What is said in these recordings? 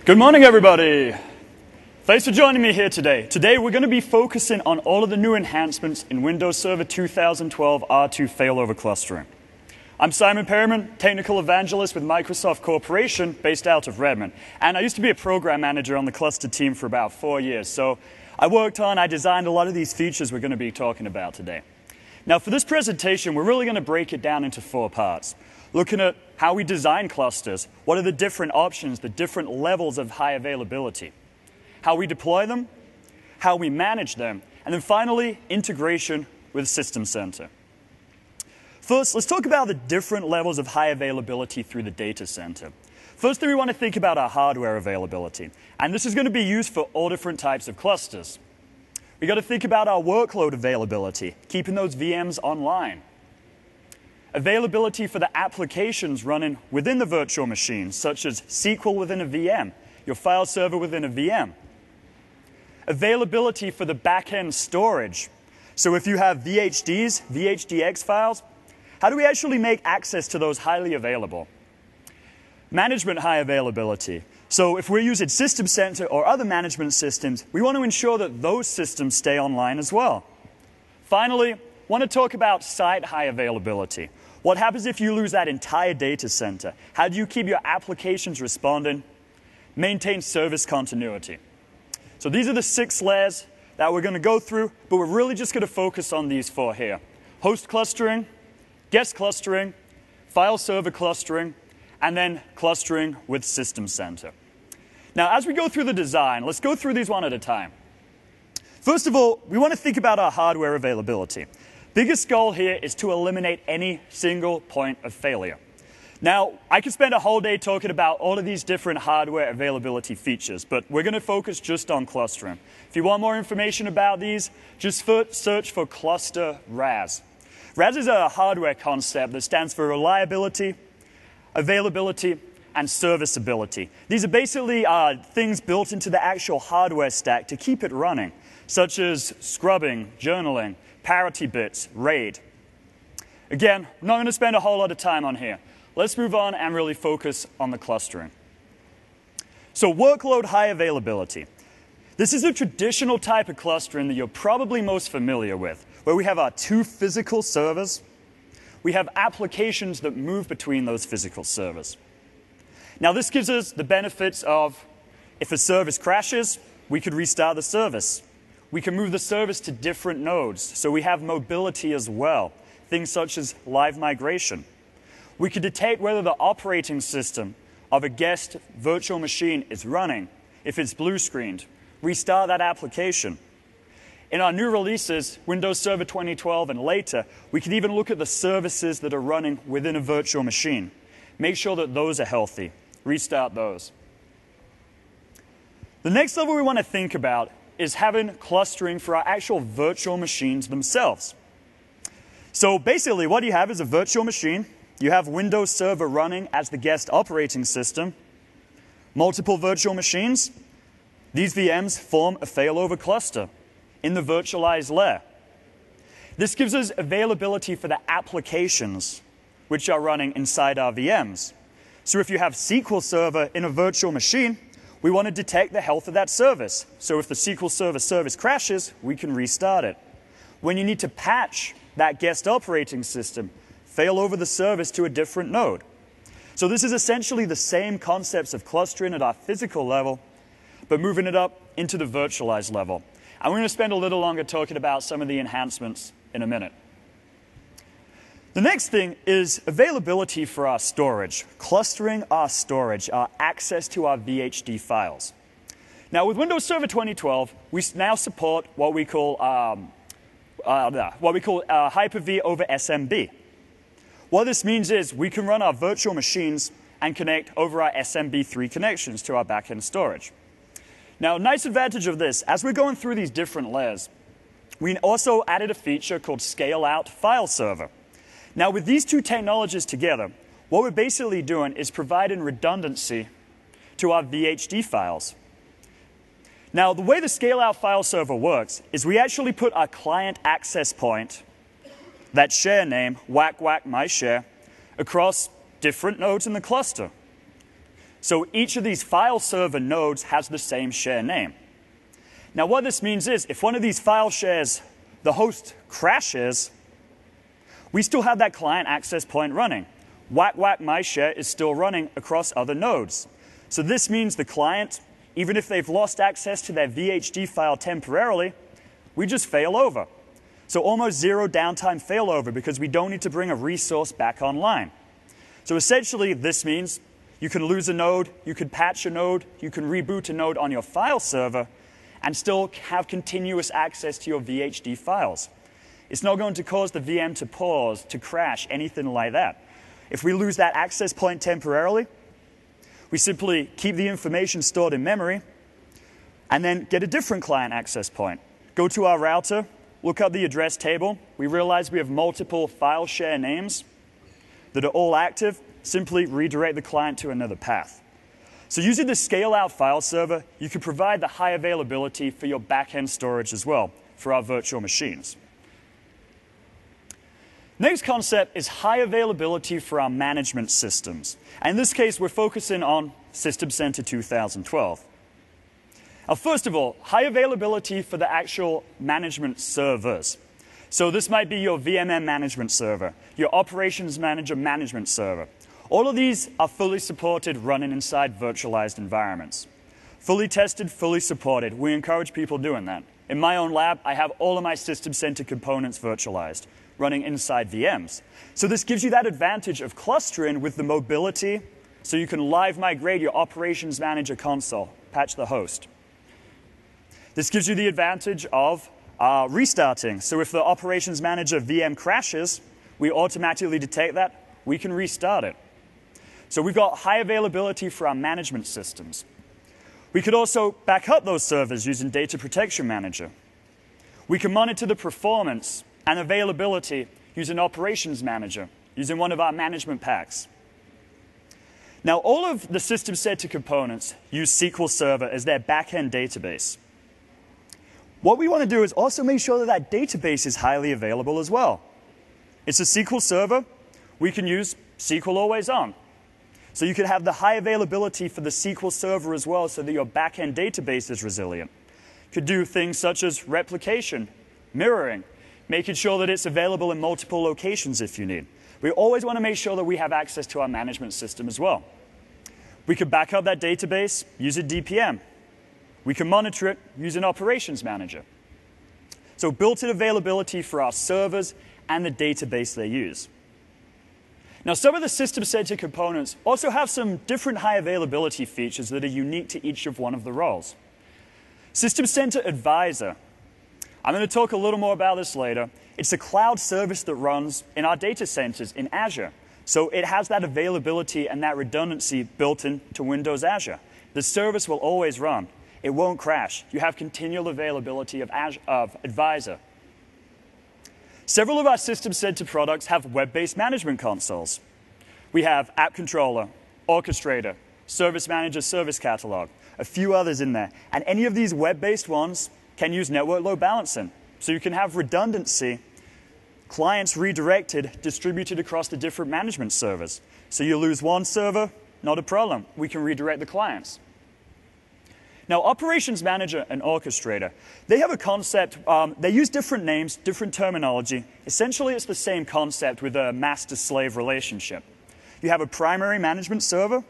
Good morning, everybody. Thanks for joining me here today. Today, we're going to be focusing on all of the new enhancements in Windows Server 2012 R2 failover clustering. I'm Simon Perriman, Technical Evangelist with Microsoft Corporation, based out of Redmond. And I used to be a program manager on the cluster team for about 4 years. So I designed a lot of these features we're going to be talking about today. Now, for this presentation, we're really going to break it down into 4 parts. Looking at how we design clusters, what are the different options, the different levels of high availability, how we deploy them, how we manage them, and then finally, integration with System Center. First, let's talk about the different levels of high availability through the data center. First thing we want to think about our hardware availability, and this is going to be used for all different types of clusters. We've got to think about our workload availability, keeping those VMs online. Availability for the applications running within the virtual machine, such as SQL within a VM, your file server within a VM. Availability for the back-end storage. So if you have VHDs, VHDX files, how do we actually make access to those highly available? Management high availability. So if we're using System Center or other management systems, we want to ensure that those systems stay online as well. Finally, want to talk about site high availability. What happens if you lose that entire data center? How do you keep your applications responding? Maintain service continuity. So these are the 6 layers that we're going to go through, but we're really just going to focus on these 4 here. Host clustering, guest clustering, file server clustering, and then clustering with System Center. Now, as we go through the design, let's go through these one at a time. First of all, we want to think about our hardware availability. Biggest goal here is to eliminate any single point of failure. Now, I could spend a whole day talking about all of these different hardware availability features, but we're going to focus just on clustering. If you want more information about these, just search for cluster RAS. RAS is a hardware concept that stands for reliability, availability, and serviceability. These are basically things built into the actual hardware stack to keep it running, such as scrubbing, journaling, parity bits, RAID. Again, I'm not going to spend a whole lot of time on here. Let's move on and really focus on the clustering. So workload high availability. This is a traditional type of clustering that you're probably most familiar with, where we have our 2 physical servers. We have applications that move between those physical servers. Now, this gives us the benefits of if a service crashes, we could restart the service. We can move the service to different nodes, so we have mobility as well, things such as live migration. We could detect whether the operating system of a guest virtual machine is running. If it's blue-screened, restart that application. In our new releases, Windows Server 2012 and later, we can even look at the services that are running within a virtual machine. Make sure that those are healthy. Restart those. The next level we want to think about is having clustering for our actual virtual machines themselves. So basically, what you have is a virtual machine. You have Windows Server running as the guest operating system, multiple virtual machines. These VMs form a failover cluster in the virtualized layer. This gives us availability for the applications which are running inside our VMs. So if you have SQL Server in a virtual machine, we want to detect the health of that service. So if the SQL Server service crashes, we can restart it. When you need to patch that guest operating system, fail over the service to a different node. So this is essentially the same concepts of clustering at our physical level, but moving it up into the virtualized level. And we're going to spend a little longer talking about some of the enhancements in a minute. The next thing is availability for our storage, clustering our storage, our access to our VHD files. Now, with Windows Server 2012, we now support what we call Hyper-V over SMB. What this means is we can run our virtual machines and connect over our SMB3 connections to our backend storage. Now, a nice advantage of this, as we're going through these different layers, we also added a feature called Scale-Out File Server. Now, with these 2 technologies together, what we're basically doing is providing redundancy to our VHD files. Now, the way the Scale-Out File Server works is we actually put our client access point, that share name, whack whack my share, across different nodes in the cluster. So each of these file server nodes has the same share name. Now what this means is if one of these file shares, the host crashes, we still have that client access point running. Whack whack my share is still running across other nodes. So this means the client, even if they've lost access to their VHD file temporarily, we just fail over. So almost zero downtime failover because we don't need to bring a resource back online. So essentially this means you can lose a node, you could patch a node, you can reboot a node on your file server and still have continuous access to your VHD files. It's not going to cause the VM to pause, to crash, anything like that. If we lose that access point temporarily, we simply keep the information stored in memory and then get a different client access point. Go to our router, look up the address table. We realize we have multiple file share names that are all active. Simply redirect the client to another path. So using the scale-out file server, you can provide the high availability for your back-end storage as well for our virtual machines. Next concept is high availability for our management systems. And in this case, we're focusing on System Center 2012. Now, first of all, high availability for the actual management servers. So this might be your VMM management server, your operations manager management server. All of these are fully supported running inside virtualized environments. Fully tested, fully supported. We encourage people doing that. In my own lab, I have all of my System Center components virtualized, running inside VMs. So this gives you that advantage of clustering with the mobility, so you can live migrate your operations manager console, patch the host. This gives you the advantage of restarting. So if the operations manager VM crashes, we automatically detect that, we can restart it. So we've got high availability for our management systems. We could also back up those servers using Data Protection Manager. We can monitor the performance and availability using Operations Manager, using one of our management packs. Now, all of the System Center components use SQL Server as their back-end database. What we want to do is also make sure that that database is highly available as well. It's a SQL Server. We can use SQL Always On. So you can have the high availability for the SQL Server as well so that your back-end database is resilient. You could do things such as replication, mirroring, making sure that it's available in multiple locations if you need. We always want to make sure that we have access to our management system as well. We could back up that database, use a DPM. We can monitor it using Operations Manager. So built-in availability for our servers and the database they use. Now, some of the System Center components also have some different high availability features that are unique to each of one of the roles. System Center Advisor. I'm going to talk a little more about this later. It's a cloud service that runs in our data centers in Azure. So it has that availability and that redundancy built into Windows Azure. The service will always run. It won't crash. You have continual availability of Advisor. Several of our System Center products have web-based management consoles. We have App Controller, Orchestrator, Service Manager, Service Catalog, a few others in there. And any of these web-based ones can use network load balancing. So you can have redundancy, clients redirected, distributed across the different management servers. So you lose one server, not a problem. We can redirect the clients. Now, Operations Manager and Orchestrator, they have a concept. They use different names, different terminology. Essentially, it's the same concept with a master-slave relationship. You have a primary management server.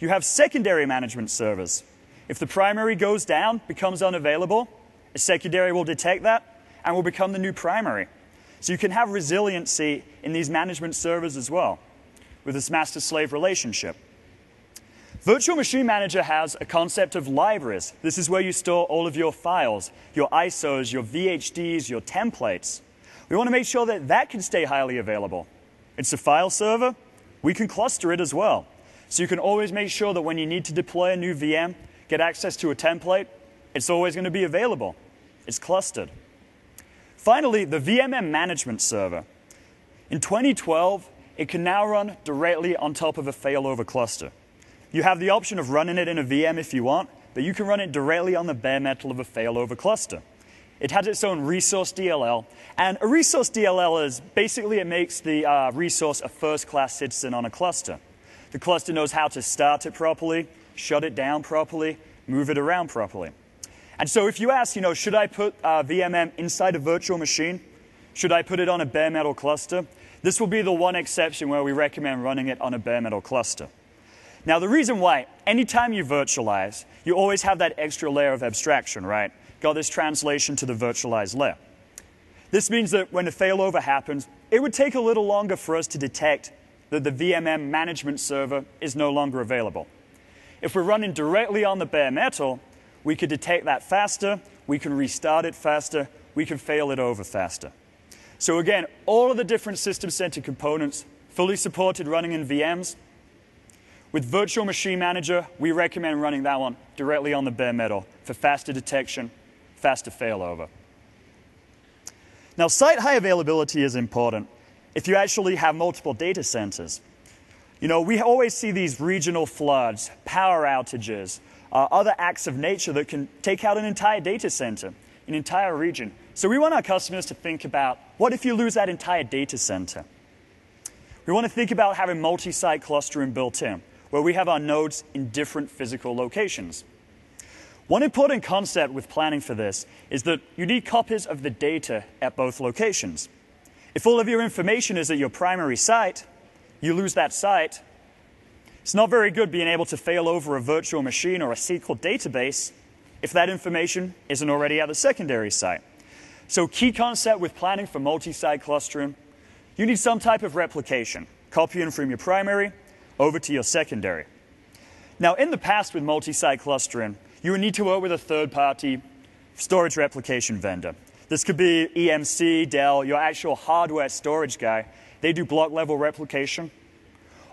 You have secondary management servers. If the primary goes down, becomes unavailable, a secondary will detect that and will become the new primary. So you can have resiliency in these management servers as well with this master-slave relationship. Virtual Machine Manager has a concept of libraries. This is where you store all of your files, your ISOs, your VHDs, your templates. We want to make sure that that can stay highly available. It's a file server. We can cluster it as well. So you can always make sure that when you need to deploy a new VM, get access to a template, it's always going to be available. It's clustered. Finally, the VMM management server. In 2012, it can now run directly on top of a failover cluster. You have the option of running it in a VM if you want, but you can run it directly on the bare metal of a failover cluster. It has its own resource DLL, and a resource DLL is basically it makes the resource a first-class citizen on a cluster. The cluster knows how to start it properly, shut it down properly, move it around properly. And so if you ask, should I put VMM inside a virtual machine? Should I put it on a bare metal cluster? This will be the one exception where we recommend running it on a bare metal cluster. Now, the reason why, anytime you virtualize, you always have that extra layer of abstraction, right? Got this translation to the virtualized layer. This means that when a failover happens, it would take a little longer for us to detect that the VMM management server is no longer available. If we're running directly on the bare metal, we could detect that faster, we can restart it faster, we can fail it over faster. So again, all of the different System Center components fully supported running in VMs. With Virtual Machine Manager, we recommend running that one directly on the bare metal for faster detection, faster failover. Now, site high availability is important if you actually have multiple data centers. We always see these regional floods, power outages, other acts of nature that can take out an entire data center, an entire region. So we want our customers to think about, what if you lose that entire data center? We want to think about having multi-site clustering built in, where we have our nodes in different physical locations. One important concept with planning for this is that you need copies of the data at both locations. If all of your information is at your primary site, you lose that site. It's not very good being able to fail over a virtual machine or a SQL database if that information isn't already at the secondary site. So key concept with planning for multi-site clustering, you need some type of replication, copying from your primary over to your secondary. Now, in the past with multi-site clustering, you would need to work with a third-party storage replication vendor. This could be EMC, Dell, your actual hardware storage guy. They do block-level replication.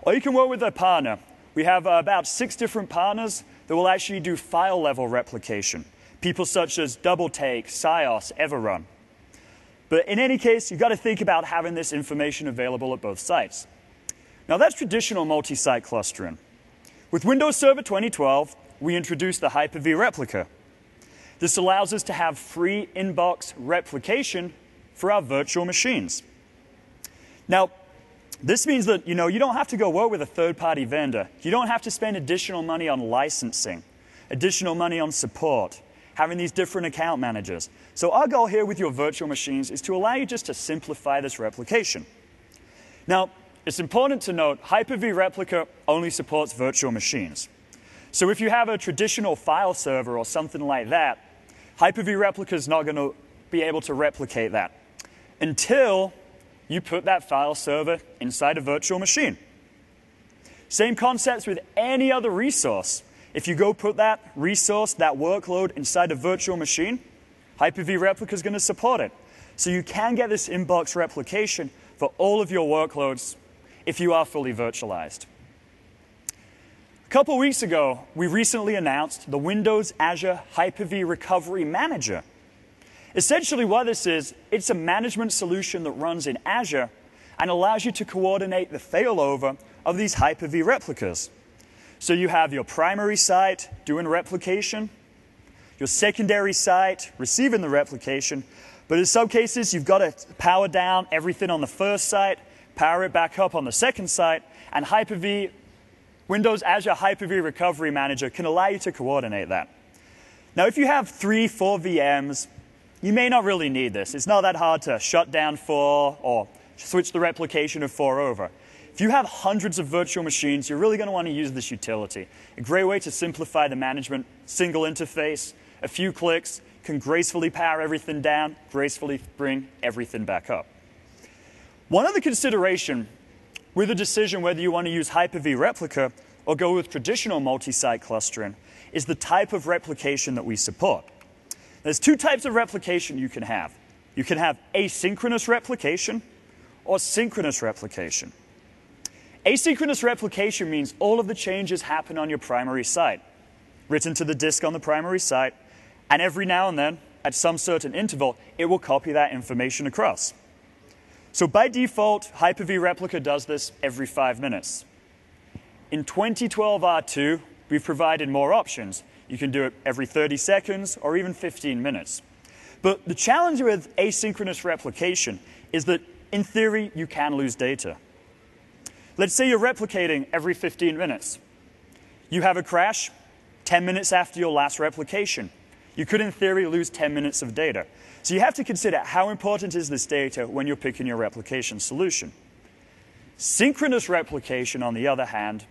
Or you can work with a partner. We have about 6 different partners that will actually do file-level replication. People such as DoubleTake, Sios, Everrun. But in any case, you've got to think about having this information available at both sites. Now, that's traditional multi-site clustering. With Windows Server 2012, we introduced the Hyper-V replica. This allows us to have free inbox replication for our virtual machines. Now, this means that you don't have to go work with a third-party vendor. You don't have to spend additional money on licensing, additional money on support, having these different account managers. So our goal here with your virtual machines is to allow you just to simplify this replication. Now, it's important to note, Hyper-V Replica only supports virtual machines. So if you have a traditional file server or something like that, Hyper-V Replica is not going to be able to replicate that until you put that file server inside a virtual machine. Same concepts with any other resource. If you go put that resource, that workload inside a virtual machine, Hyper-V Replica is going to support it. So you can get this inbox replication for all of your workloads if you are fully virtualized. A couple weeks ago, we recently announced the Windows Azure Hyper-V Recovery Manager. Essentially what this is, it's a management solution that runs in Azure and allows you to coordinate the failover of these Hyper-V replicas. So you have your primary site doing replication, your secondary site receiving the replication, but in some cases you've got to power down everything on the first site, power it back up on the second site, and Hyper-V, Windows Azure Hyper-V Recovery Manager can allow you to coordinate that. Now, if you have 3, 4 VMs, you may not really need this. It's not that hard to shut down 4 or switch the replication of 4 over. If you have hundreds of virtual machines, you're really going to want to use this utility. A great way to simplify the management, single interface, a few clicks, can gracefully power everything down, gracefully bring everything back up. One other consideration with a decision whether you want to use Hyper-V Replica or go with traditional multi-site clustering is the type of replication that we support. There's 2 types of replication you can have. You can have asynchronous replication or synchronous replication. Asynchronous replication means all of the changes happen on your primary site, written to the disk on the primary site, and every now and then, at some certain interval, it will copy that information across. So by default, Hyper-V Replica does this every 5 minutes. In 2012 R2, we've provided more options. You can do it every 30 seconds or even 15 minutes. But the challenge with asynchronous replication is that, in theory, you can lose data. Let's say you're replicating every 15 minutes. You have a crash 10 minutes after your last replication. You could, in theory, lose 10 minutes of data. So you have to consider how important is this data when you're picking your replication solution. Synchronous replication, on the other hand,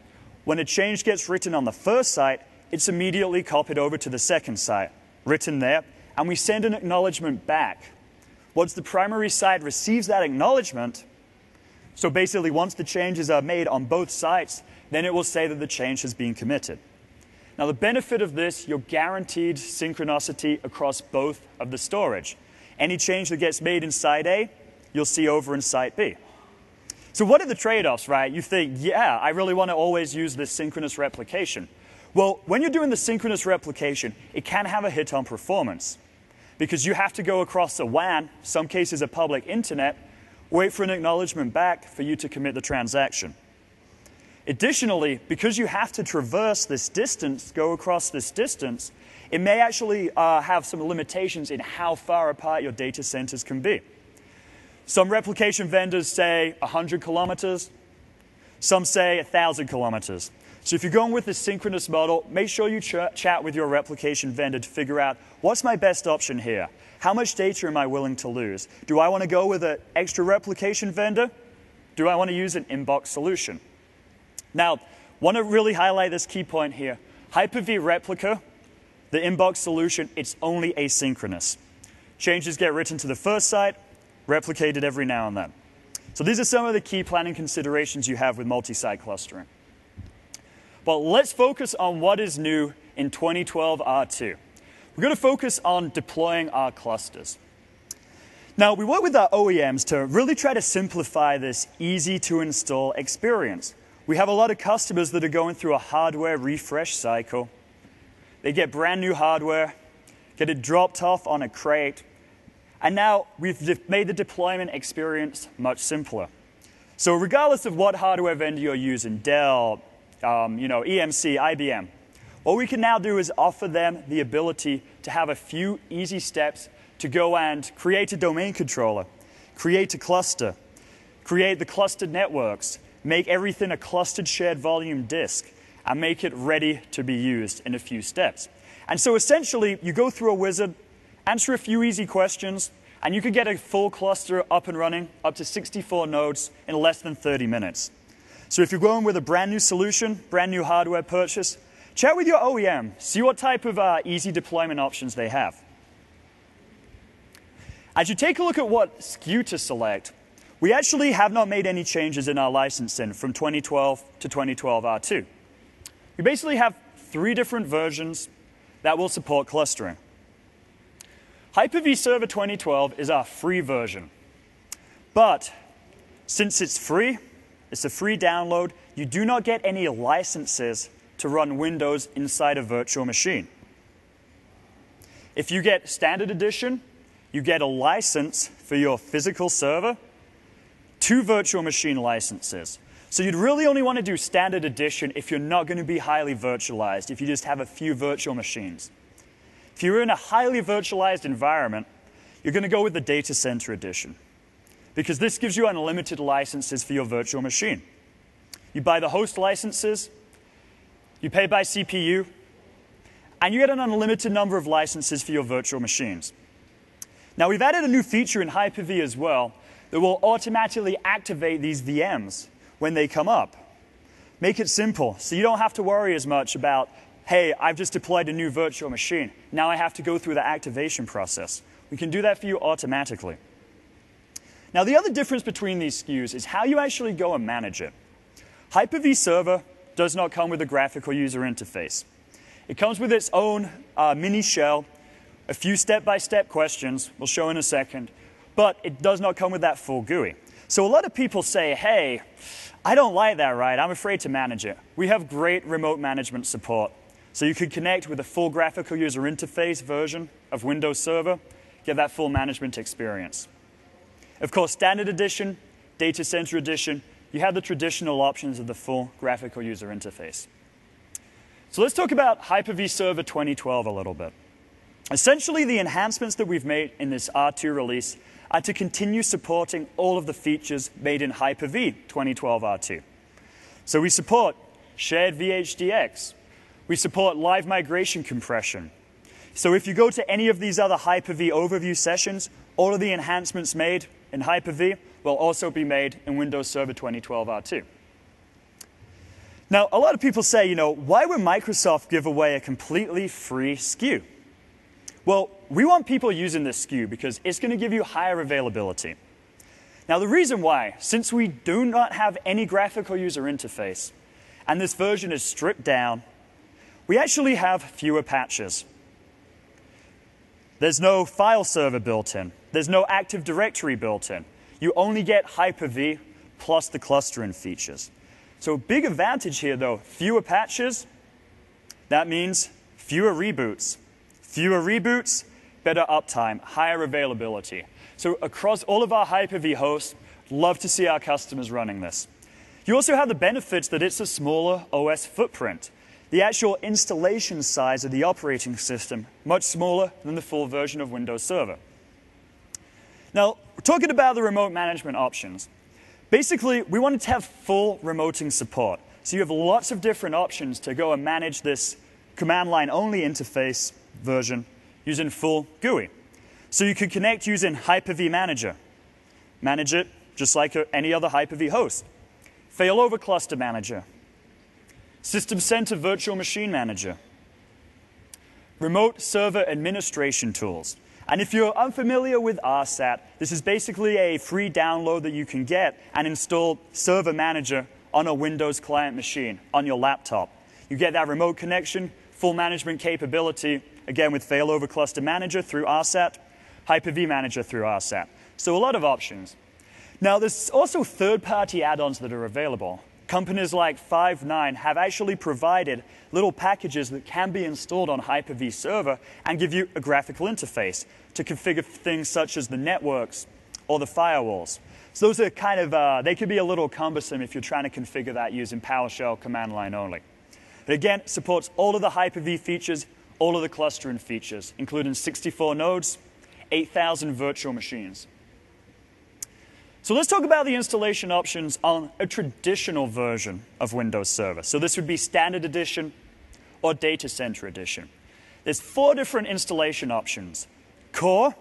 when a change gets written on the first site, it's immediately copied over to the second site, written there, and we send an acknowledgement back. Once the primary site receives that acknowledgement, so basically once the changes are made on both sites, then it will say that the change has been committed. Now the benefit of this, you're guaranteed synchronicity across both of the storage. Any change that gets made in site A, you'll see over in site B. So what are the trade-offs, right? You think, yeah, I really want to always use this synchronous replication. Well, when you're doing the synchronous replication, it can have a hit on performance because you have to go across the WAN, some cases a public internet, wait for an acknowledgement back for you to commit the transaction. Additionally, because you have to traverse this distance, go across this distance, it may actually have some limitations in how far apart your data centers can be. Some replication vendors say 100 kilometers. Some say 1,000 kilometers. So if you're going with the synchronous model, make sure you chat with your replication vendor to figure out what's my best option here. How much data am I willing to lose? Do I want to go with an extra replication vendor? Do I want to use an inbox solution? Now, want to really highlight this key point here. Hyper-V Replica, the inbox solution, it's only asynchronous. Changes get written to the first site, replicated every now and then. So these are some of the key planning considerations you have with multi-site clustering. But let's focus on what is new in 2012 R2. We're going to focus on deploying our clusters. Now, we work with our OEMs to really try to simplify this easy-to-install experience. We have a lot of customers that are going through a hardware refresh cycle. They get brand new hardware, get it dropped off on a crate, and now we've made the deployment experience much simpler. So regardless of what hardware vendor you're using, Dell, EMC, IBM, what we can now do is offer them the ability to have a few easy steps to go and create a domain controller, create a cluster, create the clustered networks, make everything a clustered shared volume disk, and make it ready to be used in a few steps. And so essentially, you go through a wizard, answer a few easy questions, and you could get a full cluster up and running, up to 64 nodes in less than 30 minutes. So if you're going with a brand new solution, brand new hardware purchase, chat with your OEM, see what type of easy deployment options they have. As you take a look at what SKU to select, we actually have not made any changes in our licensing from 2012 to 2012 R2. We basically have 3 different versions that will support clustering. Hyper-V Server 2012 is our free version. But since it's free, it's a free download, you do not get any licenses to run Windows inside a virtual machine. If you get Standard Edition, you get a license for your physical server, 2 virtual machine licenses. So you'd really only want to do Standard Edition if you're not going to be highly virtualized, if you just have a few virtual machines. If you're in a highly virtualized environment, you're going to go with the Data Center Edition, because this gives you unlimited licenses for your virtual machine. You buy the host licenses, you pay by CPU, and you get an unlimited number of licenses for your virtual machines. Now, we've added a new feature in Hyper-V as well that will automatically activate these VMs when they come up. Make it simple, so you don't have to worry as much about, hey, I've just deployed a new virtual machine. Now I have to go through the activation process. We can do that for you automatically. Now, the other difference between these SKUs is how you actually go and manage it. Hyper-V Server does not come with a graphical user interface. It comes with its own mini shell, a few step-by-step questions, we'll show in a second, but it does not come with that full GUI. So a lot of people say, hey, I don't like that, right? I'm afraid to manage it. We have great remote management support. So you could connect with a full graphical user interface version of Windows Server, get that full management experience. Of course, Standard Edition, Data Center Edition, you have the traditional options of the full graphical user interface. So let's talk about Hyper-V Server 2012 a little bit. Essentially, the enhancements that we've made in this R2 release are to continue supporting all of the features made in Hyper-V 2012 R2. So we support shared VHDX. We support live migration compression. So if you go to any of these other Hyper-V overview sessions, all of the enhancements made in Hyper-V will also be made in Windows Server 2012 R2. Now, a lot of people say, why would Microsoft give away a completely free SKU? Well, we want people using this SKU because it's going to give you higher availability. Now, the reason why, since we do not have any graphical user interface, and this version is stripped down, we actually have fewer patches. There's no file server built in. There's no Active Directory built in. You only get Hyper-V plus the clustering features. So a big advantage here, though, fewer patches, that means fewer reboots. Fewer reboots, better uptime, higher availability. So across all of our Hyper-V hosts, love to see our customers running this. You also have the benefits that it's a smaller OS footprint. The actual installation size of the operating system, much smaller than the full version of Windows Server. Now, we're talking about the remote management options. Basically, we wanted to have full remoting support. So you have lots of different options to go and manage this command line only interface version using full GUI. So you could connect using Hyper-V Manager. Manage it just like any other Hyper-V host. Failover Cluster Manager. System Center Virtual Machine Manager. Remote Server Administration Tools. And if you're unfamiliar with RSAT, this is basically a free download that you can get and install Server Manager on a Windows client machine on your laptop. You get that remote connection, full management capability, again with Failover Cluster Manager through RSAT, Hyper-V Manager through RSAT. So a lot of options. Now, there's also third-party add-ons that are available. Companies like Five9 have actually provided little packages that can be installed on Hyper-V Server and give you a graphical interface to configure things such as the networks or the firewalls. So those are kind of, they could be a little cumbersome if you're trying to configure that using PowerShell command line only. But again, it supports all of the Hyper-V features, all of the clustering features, including 64 nodes, 8,000 virtual machines. So let's talk about the installation options on a traditional version of Windows Server. So this would be Standard Edition or Data Center Edition. There's 4 different installation options. Core,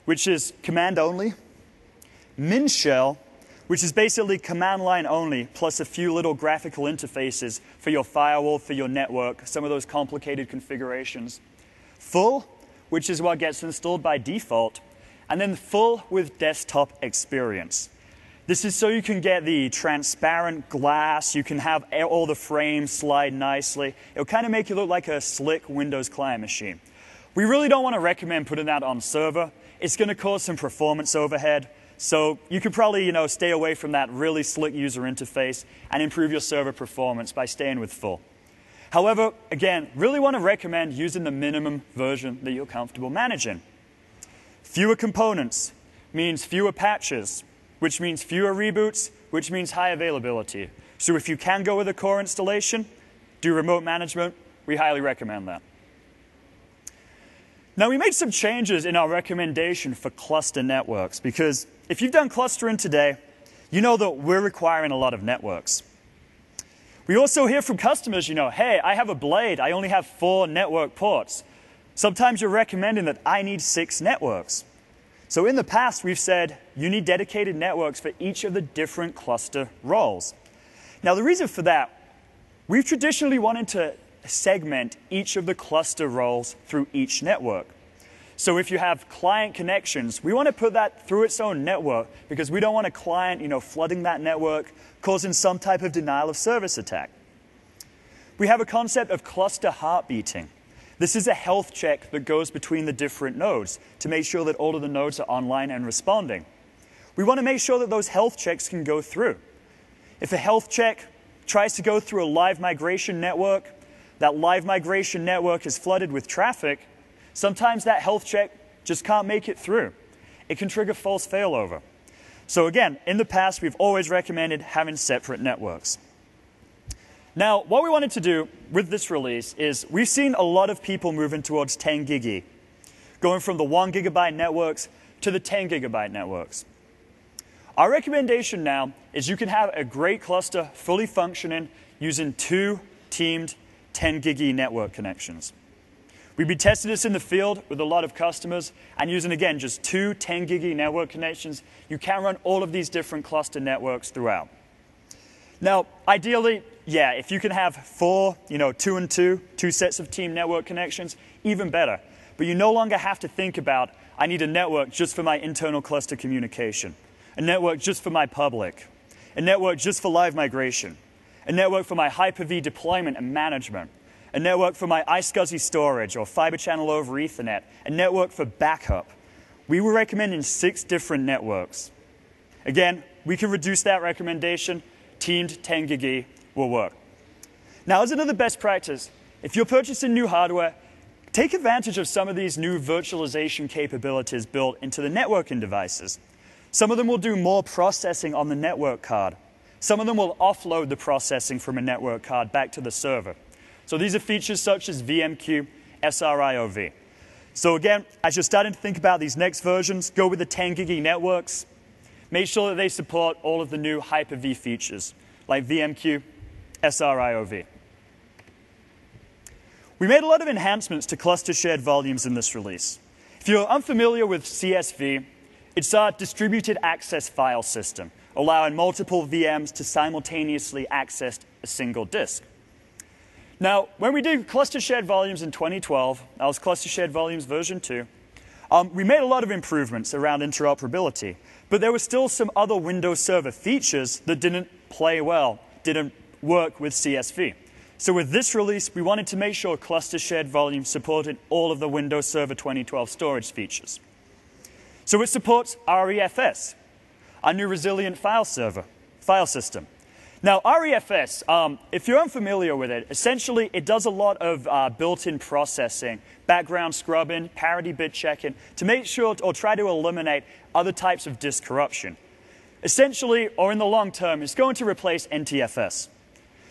which is command only. Min Shell, which is basically command line only, plus a few little graphical interfaces for your firewall, for your network, some of those complicated configurations. Full, which is what gets installed by default. And then full with desktop experience. This is so you can get the transparent glass, you can have all the frames slide nicely. It'll kind of make you look like a slick Windows client machine. We really don't want to recommend putting that on server. It's going to cause some performance overhead. So you could probably stay away from that really slick user interface and improve your server performance by staying with full. However, again, really want to recommend using the minimum version that you're comfortable managing. Fewer components means fewer patches, which means fewer reboots, which means high availability. So if you can go with a core installation, do remote management, we highly recommend that. Now, we made some changes in our recommendation for cluster networks, because if you've done clustering today, you know that we're requiring a lot of networks. We also hear from customers, hey, I have a blade, I only have 4 network ports. Sometimes you're recommending that I need 6 networks. So in the past, we've said you need dedicated networks for each of the different cluster roles. Now, the reason for that, we've traditionally wanted to segment each of the cluster roles through each network. So if you have client connections, we want to put that through its own network because we don't want a client, flooding that network, causing some type of denial of service attack. We have a concept of cluster heartbeating. This is a health check that goes between the different nodes to make sure that all of the nodes are online and responding. We want to make sure that those health checks can go through. If a health check tries to go through a live migration network, that live migration network is flooded with traffic, sometimes that health check just can't make it through. It can trigger false failover. So again, in the past, we've always recommended having separate networks. Now, what we wanted to do with this release is we've seen a lot of people moving towards 10 gig, going from the 1 gigabyte networks to the 10 gigabyte networks. Our recommendation now is you can have a great cluster fully functioning using 2 teamed 10 gig network connections. We've been testing this in the field with a lot of customers, and using, again, just 2 10 gig network connections, you can run all of these different cluster networks throughout. Now, ideally, yeah, if you can have 4, 2 and 2 sets of team network connections, even better. But you no longer have to think about, I need a network just for my internal cluster communication, a network just for my public, a network just for live migration, a network for my Hyper-V deployment and management, a network for my iSCSI storage or Fiber Channel over Ethernet, a network for backup. We were recommending 6 different networks. Again, we can reduce that recommendation. Teamed 10 gig will work. Now, as another best practice, if you're purchasing new hardware, take advantage of some of these new virtualization capabilities built into the networking devices. Some of them will do more processing on the network card. Some of them will offload the processing from a network card back to the server. So these are features such as VMQ, SRIOV. So again, as you're starting to think about these next versions, go with the 10 gig networks. Make sure that they support all of the new Hyper-V features, like VMQ, SRIOV. We made a lot of enhancements to cluster shared volumes in this release. If you're unfamiliar with CSV, it's our distributed access file system, allowing multiple VMs to simultaneously access a single disk. Now, when we did cluster shared volumes in 2012, that was cluster shared volumes version 2, we made a lot of improvements around interoperability, but there were still some other Windows Server features that didn't play well, didn't work with CSV. So with this release, we wanted to make sure cluster shared volume supported all of the Windows Server 2012 storage features. So it supports REFS, our new resilient file system. Now, REFS, if you're unfamiliar with it, essentially it does a lot of built-in processing, background scrubbing, parity bit checking, to make sure or try to eliminate other types of disk corruption. Essentially, or in the long term, it's going to replace NTFS.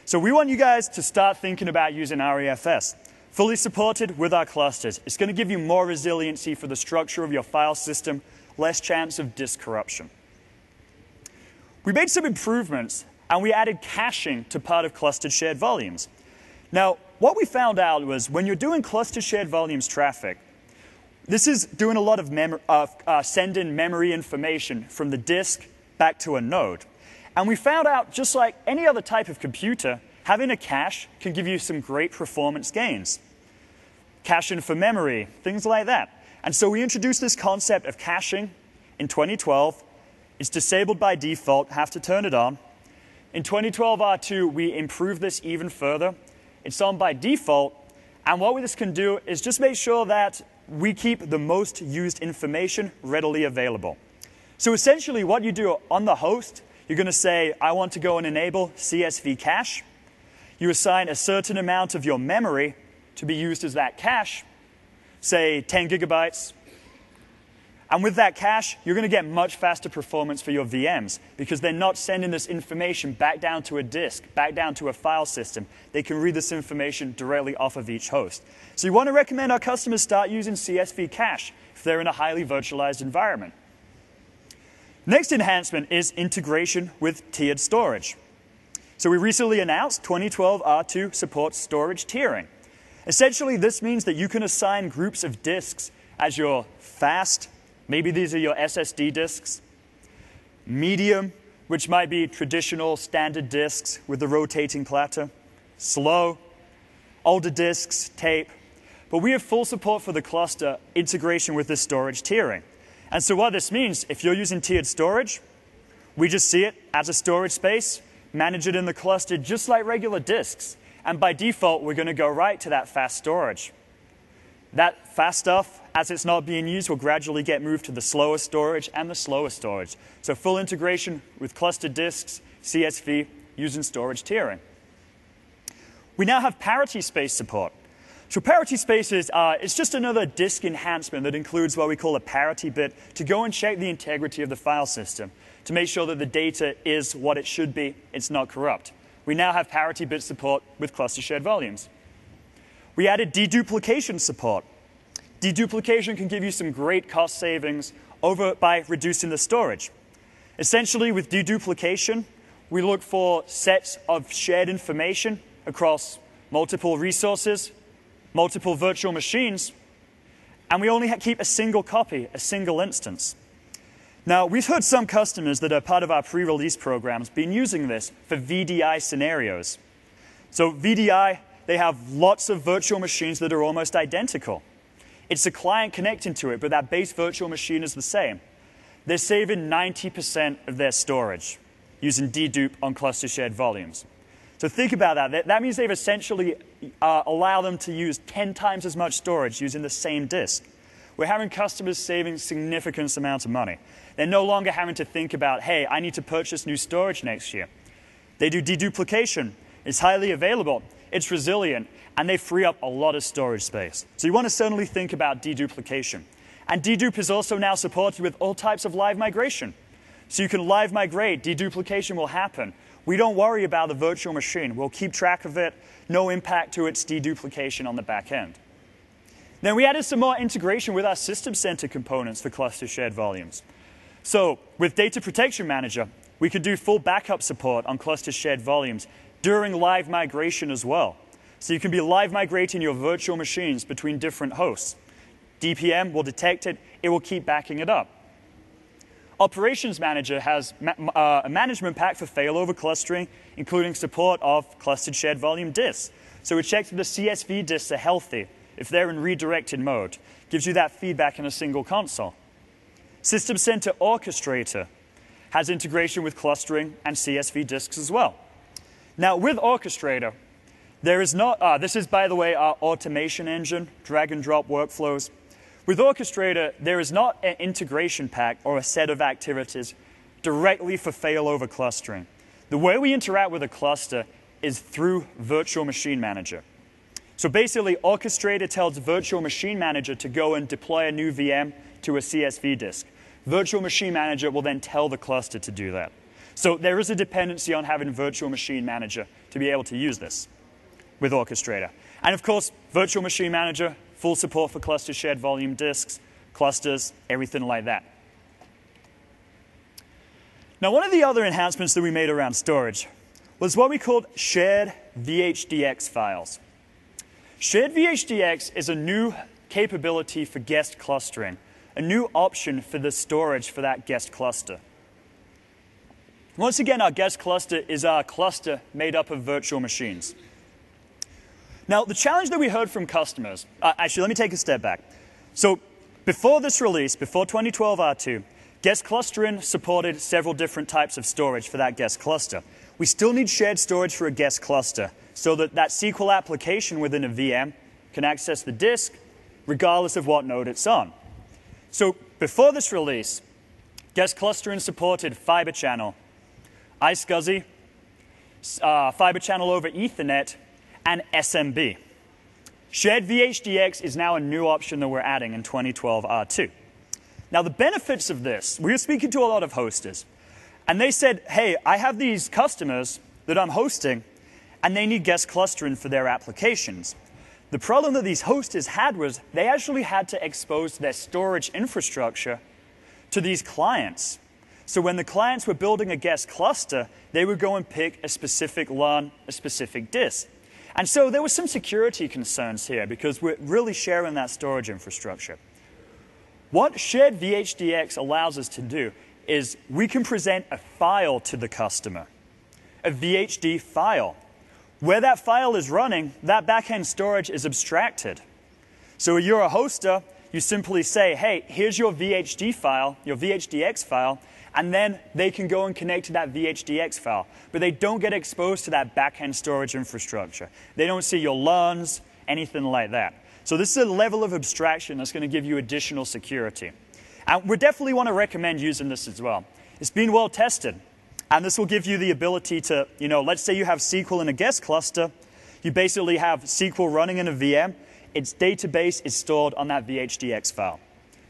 So we want you guys to start thinking about using REFS. Fully supported with our clusters. It's going to give you more resiliency for the structure of your file system, less chance of disk corruption. We made some improvements, and we added caching to part of clustered shared volumes. Now, what we found out was when you're doing cluster shared volumes traffic, this is doing a lot of sending memory information from the disk back to a node. And we found out, just like any other type of computer, having a cache can give you some great performance gains. Caching for memory, things like that. And so we introduced this concept of caching in 2012. It's disabled by default, have to turn it on. In 2012 R2, we improved this even further. It's on by default. And what this can do is just make sure that we keep the most used information readily available. So essentially what you do on the host, you're going to say, I want to go and enable CSV cache. You assign a certain amount of your memory to be used as that cache, say 10 gigabytes. And with that cache, you're going to get much faster performance for your VMs because they're not sending this information back down to a disk, back down to a file system. They can read this information directly off of each host. So you want to recommend our customers start using CSV cache if they're in a highly virtualized environment. Next enhancement is integration with tiered storage. So we recently announced 2012 R2 supports storage tiering. Essentially, this means that you can assign groups of disks as your fast, maybe these are your SSD disks, medium, which might be traditional standard disks with the rotating platter, slow, older disks, tape. But we have full support for the cluster integration with this storage tiering. And so what this means, if you're using tiered storage, we just see it as a storage space, manage it in the cluster just like regular disks. And by default, we're going to go right to that fast storage. That fast stuff, as it's not being used, will gradually get moved to the slower storage and the slower storage. So full integration with clustered disks, CSV, using storage tiering. We now have parity space support. So parity spaces, it's just another disk enhancement that includes what we call a parity bit to go and check the integrity of the file system to make sure that the data is what it should be, it's not corrupt. We now have parity bit support with cluster shared volumes. We added deduplication support. Deduplication can give you some great cost savings by reducing the storage. Essentially, with deduplication, we look for sets of shared information across multiple resources, multiple virtual machines, and we only keep a single copy, a single instance. Now, we've heard some customers that are part of our pre-release programs been using this for VDI scenarios. So VDI, they have lots of virtual machines that are almost identical. It's a client connecting to it, but that base virtual machine is the same. They're saving 90% of their storage using dedupe on cluster shared volumes. So think about that. That means they've essentially allowed them to use 10 times as much storage using the same disk. We're having customers saving significant amounts of money. They're no longer having to think about, hey, I need to purchase new storage next year. They do deduplication. It's highly available. It's resilient. And they free up a lot of storage space. So you want to certainly think about deduplication. And dedupe is also now supported with all types of live migration. So you can live migrate. Deduplication will happen. We don't worry about the virtual machine. We'll keep track of it. No impact to its deduplication on the back end. Then we added some more integration with our System Center components for cluster shared volumes. So with Data Protection Manager, we could do full backup support on cluster shared volumes during live migration as well. So you can be live migrating your virtual machines between different hosts. DPM will detect it. It will keep backing it up. Operations Manager has a management pack for failover clustering, including support of clustered shared volume disks. So it checks if the CSV disks are healthy, if they're in redirected mode. Gives you that feedback in a single console. System Center Orchestrator has integration with clustering and CSV disks as well. Now, with Orchestrator, there is not, this is, by the way, our automation engine, drag and drop workflows. With Orchestrator, there is not an integration pack or a set of activities directly for failover clustering. The way we interact with a cluster is through Virtual Machine Manager. So basically, Orchestrator tells Virtual Machine Manager to go and deploy a new VM to a CSV disk. Virtual Machine Manager will then tell the cluster to do that. So there is a dependency on having Virtual Machine Manager to be able to use this with Orchestrator. And of course, Virtual Machine Manager, full support for cluster shared volume disks, clusters, everything like that. Now, one of the other enhancements that we made around storage was what we called shared VHDX files. Shared VHDX is a new capability for guest clustering, a new option for the storage for that guest cluster. Once again, our guest cluster is our cluster made up of virtual machines. Now, the challenge that we heard from customers, actually, let me take a step back. So before this release, before 2012 R2, guest clustering supported several different types of storage for that guest cluster. We still need shared storage for a guest cluster so that that SQL application within a VM can access the disk regardless of what node it's on. So before this release, guest clustering supported Fiber Channel, iSCSI, Fiber Channel over Ethernet, and SMB. Shared VHDX is now a new option that we're adding in 2012 R2. Now, the benefits of this, we were speaking to a lot of hosters, and they said, hey, I have these customers that I'm hosting, and they need guest clustering for their applications. The problem that these hosters had was they actually had to expose their storage infrastructure to these clients. So when the clients were building a guest cluster, they would go and pick a specific LAN, a specific disk. And so there were some security concerns here because we're really sharing that storage infrastructure. What shared VHDX allows us to do is we can present a file to the customer, a VHD file. Where that file is running, that backend storage is abstracted. So if you're a hoster, you simply say, hey, here's your VHD file, your VHDX file, and then they can go and connect to that VHDX file. But they don't get exposed to that backend storage infrastructure. They don't see your LANs, anything like that. So this is a level of abstraction that's going to give you additional security. And we definitely want to recommend using this as well. It's been well tested. And this will give you the ability to, let's say you have SQL in a guest cluster. You basically have SQL running in a VM. Its database is stored on that VHDX file.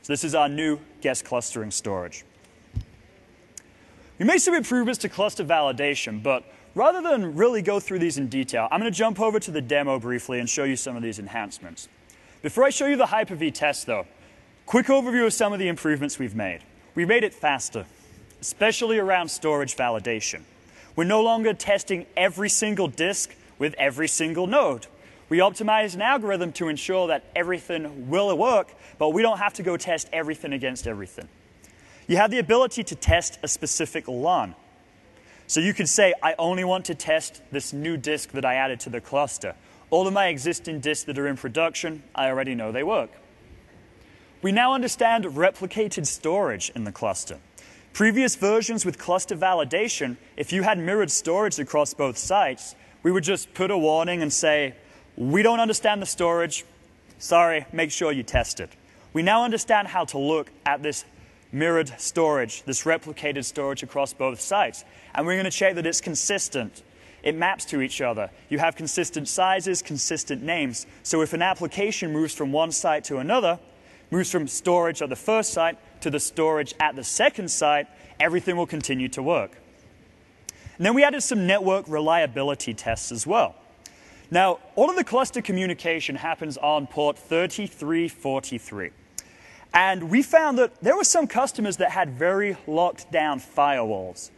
So this is our new guest clustering storage. We made some improvements to cluster validation, but rather than really go through these in detail, I'm going to jump over to the demo briefly and show you some of these enhancements. Before I show you the Hyper-V test, though, quick overview of some of the improvements we've made. We made it faster. especially around storage validation. We're no longer testing every single disk with every single node. We optimize an algorithm to ensure that everything will work, but we don't have to go test everything against everything. You have the ability to test a specific LUN. So you could say, I only want to test this new disk that I added to the cluster. All of my existing disks that are in production, I already know they work. We now understand replicated storage in the cluster. Previous versions with cluster validation, if you had mirrored storage across both sites, we would just put a warning and say, we don't understand the storage. Sorry, make sure you test it. We now understand how to look at this mirrored storage, this replicated storage across both sites. And we're going to check that it's consistent. It maps to each other. You have consistent sizes, consistent names. So if an application moves from one site to another, moves from storage at the first site to the storage at the second site, everything will continue to work. And then we added some network reliability tests as well. Now, all of the cluster communication happens on port 3343. And we found that there were some customers that had very locked down firewalls.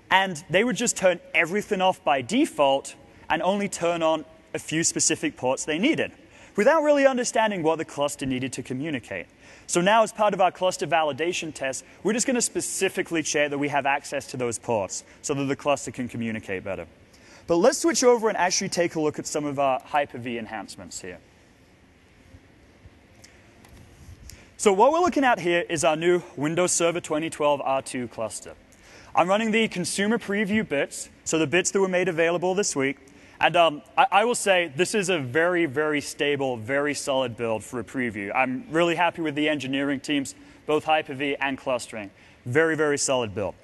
And they would just turn everything off by default and only turn on a few specific ports they needed, without really understanding what the cluster needed to communicate. So now, as part of our cluster validation test, we're just going to specifically check that we have access to those ports so that the cluster can communicate better. But let's switch over and actually take a look at some of our Hyper-V enhancements here. So what we're looking at here is our new Windows Server 2012 R2 cluster. I'm running the consumer preview bits, so the bits that were made available this week. And I will say this is a very, very stable, very solid build for a preview. I'm really happy with the engineering teams, both Hyper-V and clustering. Very, very solid build.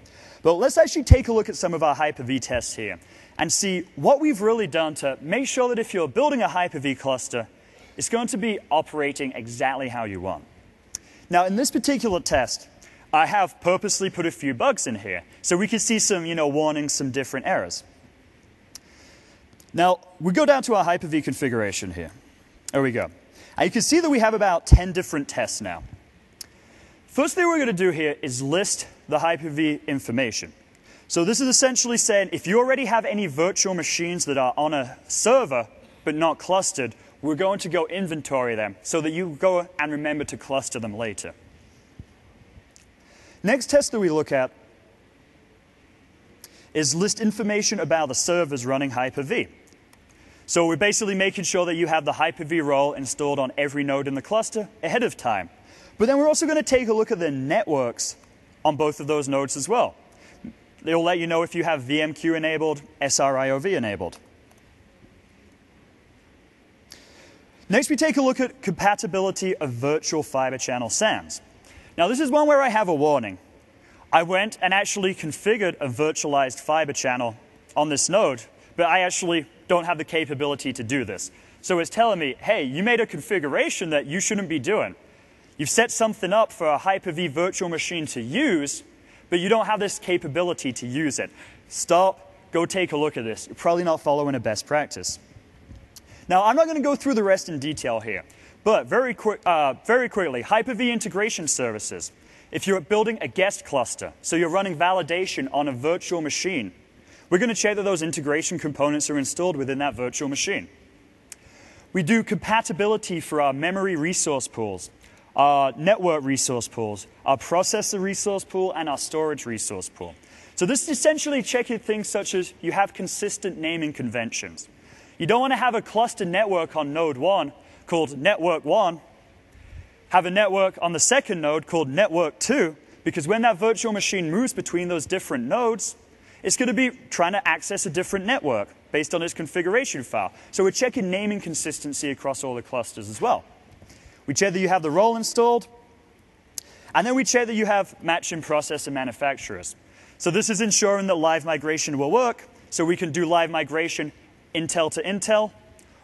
But let's actually take a look at some of our Hyper-V tests here and see what we've really done to make sure that if you're building a Hyper-V cluster, it's going to be operating exactly how you want. Now, in this particular test, I have purposely put a few bugs in here so we can see some, warnings, some different errors. Now, we go down to our Hyper-V configuration here. There we go. And you can see that we have about 10 different tests now. First thing we're going to do here is list the Hyper-V information. So this is essentially saying if you already have any virtual machines that are on a server but not clustered, we're going to go inventory them so that you go and remember to cluster them later. Next test that we look at is list information about the servers running Hyper-V. So we're basically making sure that you have the Hyper-V role installed on every node in the cluster ahead of time. But then we're also going to take a look at the networks on both of those nodes as well. They'll let you know if you have VMQ enabled, SRIOV enabled. Next, we take a look at compatibility of virtual fiber channel SANs. Now, this is one where I have a warning. I went and actually configured a virtualized fiber channel on this node, but I actually don't have the capability to do this. So it's telling me, hey, you made a configuration that you shouldn't be doing. You've set something up for a Hyper-V virtual machine to use, but you don't have this capability to use it. Stop, go take a look at this. You're probably not following a best practice. Now, I'm not going to go through the rest in detail here, but very quickly, Hyper-V integration services. If you're building a guest cluster, so you're running validation on a virtual machine, we're going to check that those integration components are installed within that virtual machine. We do compatibility for our memory resource pools, our network resource pools, our processor resource pool, and our storage resource pool. So this is essentially checking things such as you have consistent naming conventions. You don't want to have a cluster network on node 1 called network 1, have a network on the second node called network 2, because when that virtual machine moves between those different nodes, it's going to be trying to access a different network based on its configuration file. So we're checking naming consistency across all the clusters as well. We check that you have the role installed, and then we check that you have matching processor manufacturers. So this is ensuring that live migration will work, so we can do live migration Intel to Intel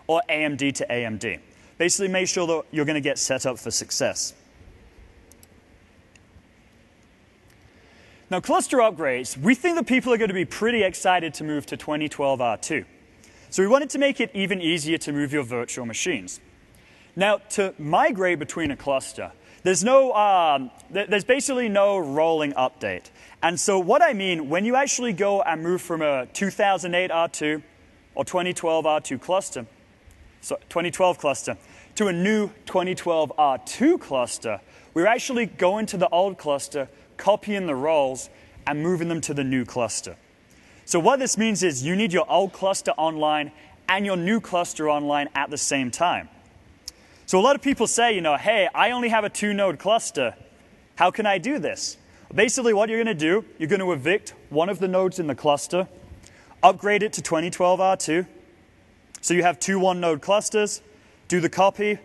or AMD to AMD. Basically make sure that you're going to get set up for success. Now, cluster upgrades, we think that people are going to be pretty excited to move to 2012 R2. So we wanted to make it even easier to move your virtual machines. Now, to migrate between a cluster, There's there's basically no rolling update. And so what I mean, when you actually go and move from a 2008 R2 or 2012 R2 cluster, so 2012 cluster, to a new 2012 R2 cluster, we're actually going to the old cluster, copying the roles, and moving them to the new cluster. So what this means is you need your old cluster online and your new cluster online at the same time. So a lot of people say, hey, I only have a 2-node cluster. How can I do this? Basically, what you're going to do, you're going to evict one of the nodes in the cluster, upgrade it to 2012 R2. So you have 2 1-node clusters, do the copy,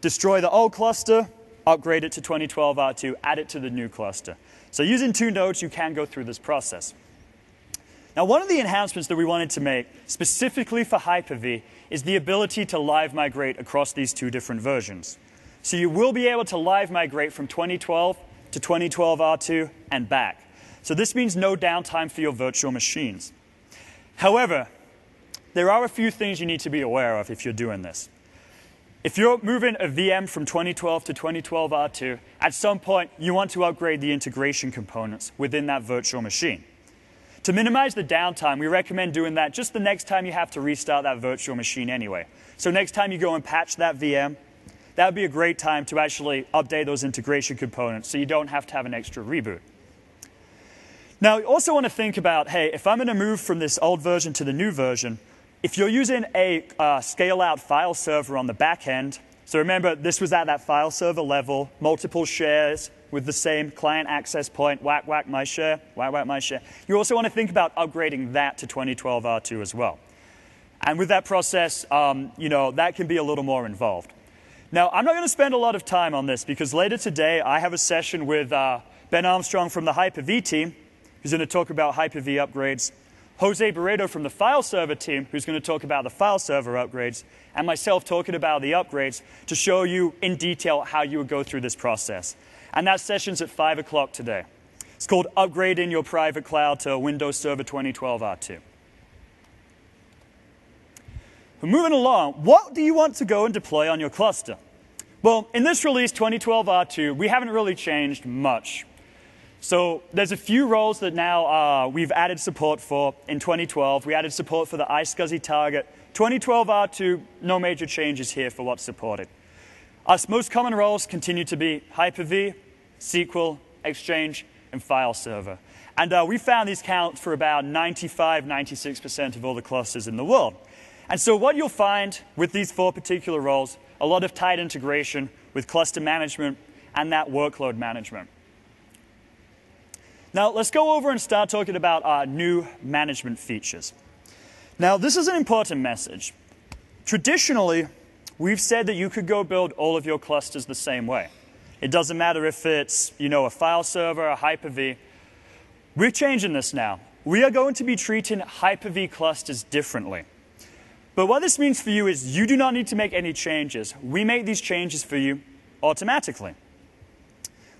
destroy the old cluster, upgrade it to 2012 R2, add it to the new cluster. So using 2 nodes, you can go through this process. Now, one of the enhancements that we wanted to make specifically for Hyper-V is the ability to live migrate across these 2 different versions. So you will be able to live migrate from 2012 to 2012 R2 and back. So this means no downtime for your virtual machines. However, there are a few things you need to be aware of if you're doing this. If you're moving a VM from 2012 to 2012 R2, at some point you want to upgrade the integration components within that virtual machine. To minimize the downtime, we recommend doing that just the next time you have to restart that virtual machine anyway. So next time you go and patch that VM, that would be a great time to actually update those integration components so you don't have to have an extra reboot. Now, you also want to think about, hey, if I'm going to move from this old version to the new version, if you're using a scale-out file server on the back end, so remember, this was at that file server level, multiple shares with the same client access point, whack, whack, my share, whack, whack, my share. You also want to think about upgrading that to 2012 R2 as well. And with that process, that can be a little more involved. Now, I'm not going to spend a lot of time on this because later today I have a session with Ben Armstrong from the Hyper-V team, who's going to talk about Hyper-V upgrades, Jose Barreto from the file server team, who's going to talk about the file server upgrades, and myself talking about the upgrades to show you in detail how you would go through this process. And that session's at 5 o'clock today. It's called Upgrading Your Private Cloud to Windows Server 2012 R2. But moving along, what do you want to go and deploy on your cluster? Well, in this release, 2012 R2, we haven't really changed much. So there's a few roles that now we've added support for in 2012. We added support for the iSCSI target. 2012 R2, no major changes here for what's supported. Our most common roles continue to be Hyper-V, SQL, Exchange, and file server. And we found these count for about 95, 96% of all the clusters in the world. And so what you'll find with these 4 particular roles, a lot of tight integration with cluster management and that workload management. Now, let's go over and start talking about our new management features. Now, this is an important message. Traditionally, we've said that you could go build all of your clusters the same way. It doesn't matter if it's, a file server or Hyper-V. We're changing this now. We are going to be treating Hyper-V clusters differently. But what this means for you is you do not need to make any changes. We make these changes for you automatically.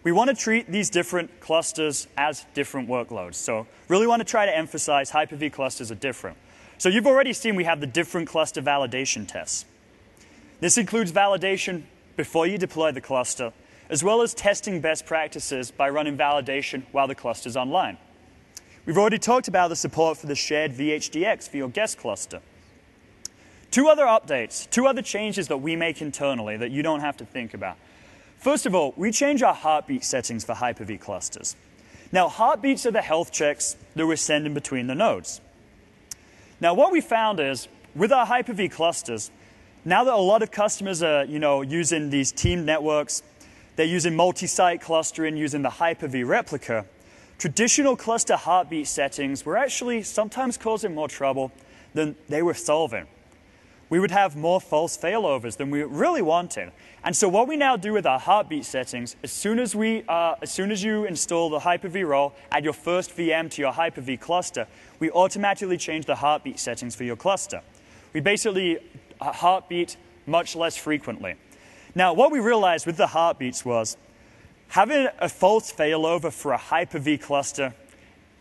We want to treat these different clusters as different workloads. So really want to try to emphasize Hyper-V clusters are different. So you've already seen we have the different cluster validation tests. This includes validation before you deploy the cluster, as well as testing best practices by running validation while the cluster's online. We've already talked about the support for the shared VHDX for your guest cluster. 2 other updates, 2 other changes that we make internally that you don't have to think about. First of all, we change our heartbeat settings for Hyper-V clusters. Now, heartbeats are the health checks that we're sending between the nodes. Now, what we found is, with our Hyper-V clusters, now that a lot of customers are using these team networks, they're using multi-site clustering, using the Hyper-V replica, traditional cluster heartbeat settings were actually sometimes causing more trouble than they were solving. We would have more false failovers than we really wanted. And so what we now do with our heartbeat settings, as soon as you install the Hyper-V role, add your first VM to your Hyper-V cluster, we automatically change the heartbeat settings for your cluster. We basically heartbeat much less frequently. Now, what we realized with the heartbeats was having a false failover for a Hyper-V cluster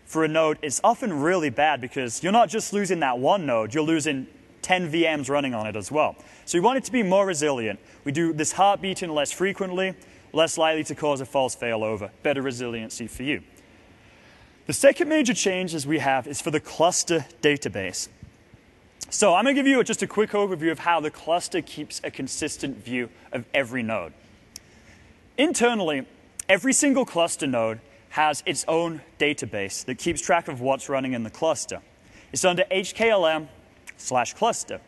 for a node is often really bad because you're not just losing that one node, you're losing 10 VMs running on it as well. So we want it to be more resilient. We do this heartbeating less frequently, less likely to cause a false failover, better resiliency for you. The second major change we have is for the cluster database. So I'm going to give you just a quick overview of how the cluster keeps a consistent view of every node. Internally, every single cluster node has its own database that keeps track of what's running in the cluster. It's under HKLM/cluster.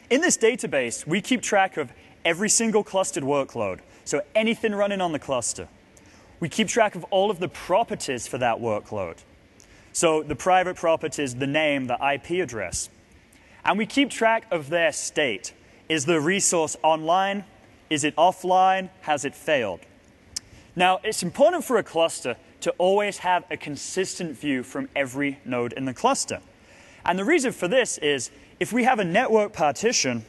In this database, we keep track of every single clustered workload, so anything running on the cluster. We keep track of all of the properties for that workload. So the private properties, the name, the IP address. And we keep track of their state. Is the resource online? Is it offline? Has it failed? Now, it's important for a cluster to always have a consistent view from every node in the cluster. And the reason for this is if we have a network partition,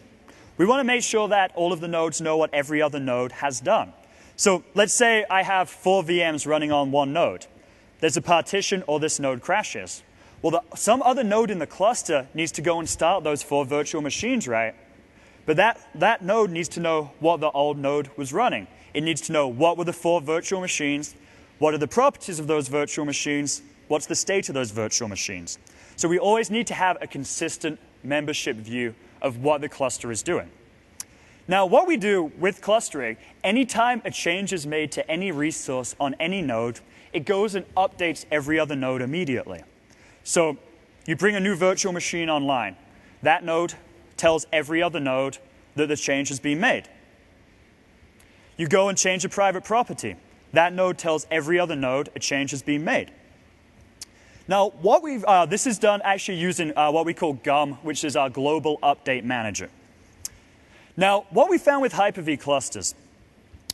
we want to make sure that all of the nodes know what every other node has done. So let's say I have 4 VMs running on one node. There's a partition or this node crashes. Well, some other node in the cluster needs to go and start those 4 virtual machines, right? But that node needs to know what the old node was running. It needs to know what were the 4 virtual machines, what are the properties of those virtual machines, what's the state of those virtual machines. So we always need to have a consistent membership view of what the cluster is doing. Now, what we do with clustering, anytime a change is made to any resource on any node, it goes and updates every other node immediately. So you bring a new virtual machine online. That node tells every other node that the change has been made. You go and change a private property. That node tells every other node a change has been made. Now, this is done actually using what we call GUM, which is our Global Update Manager. Now, what we found with Hyper-V clusters,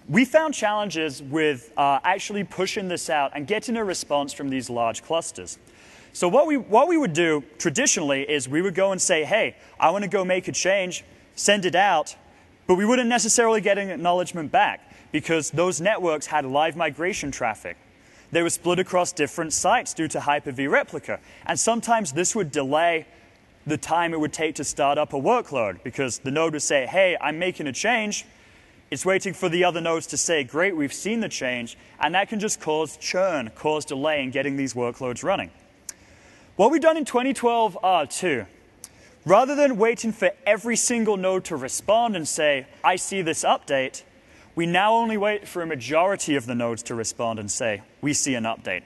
we found challenges with actually pushing this out and getting a response from these large clusters. So what we would do traditionally is we would go and say, hey, I want to go make a change, send it out, but we wouldn't necessarily get an acknowledgement back because those networks had live migration traffic. They were split across different sites due to Hyper-V replica, and sometimes this would delay the time it would take to start up a workload because the node would say, hey, I'm making a change. It's waiting for the other nodes to say, great, we've seen the change, and that can just cause churn, cause delay in getting these workloads running. What we've done in 2012 too, rather than waiting for every single node to respond and say, I see this update, we now only wait for a majority of the nodes to respond and say, we see an update.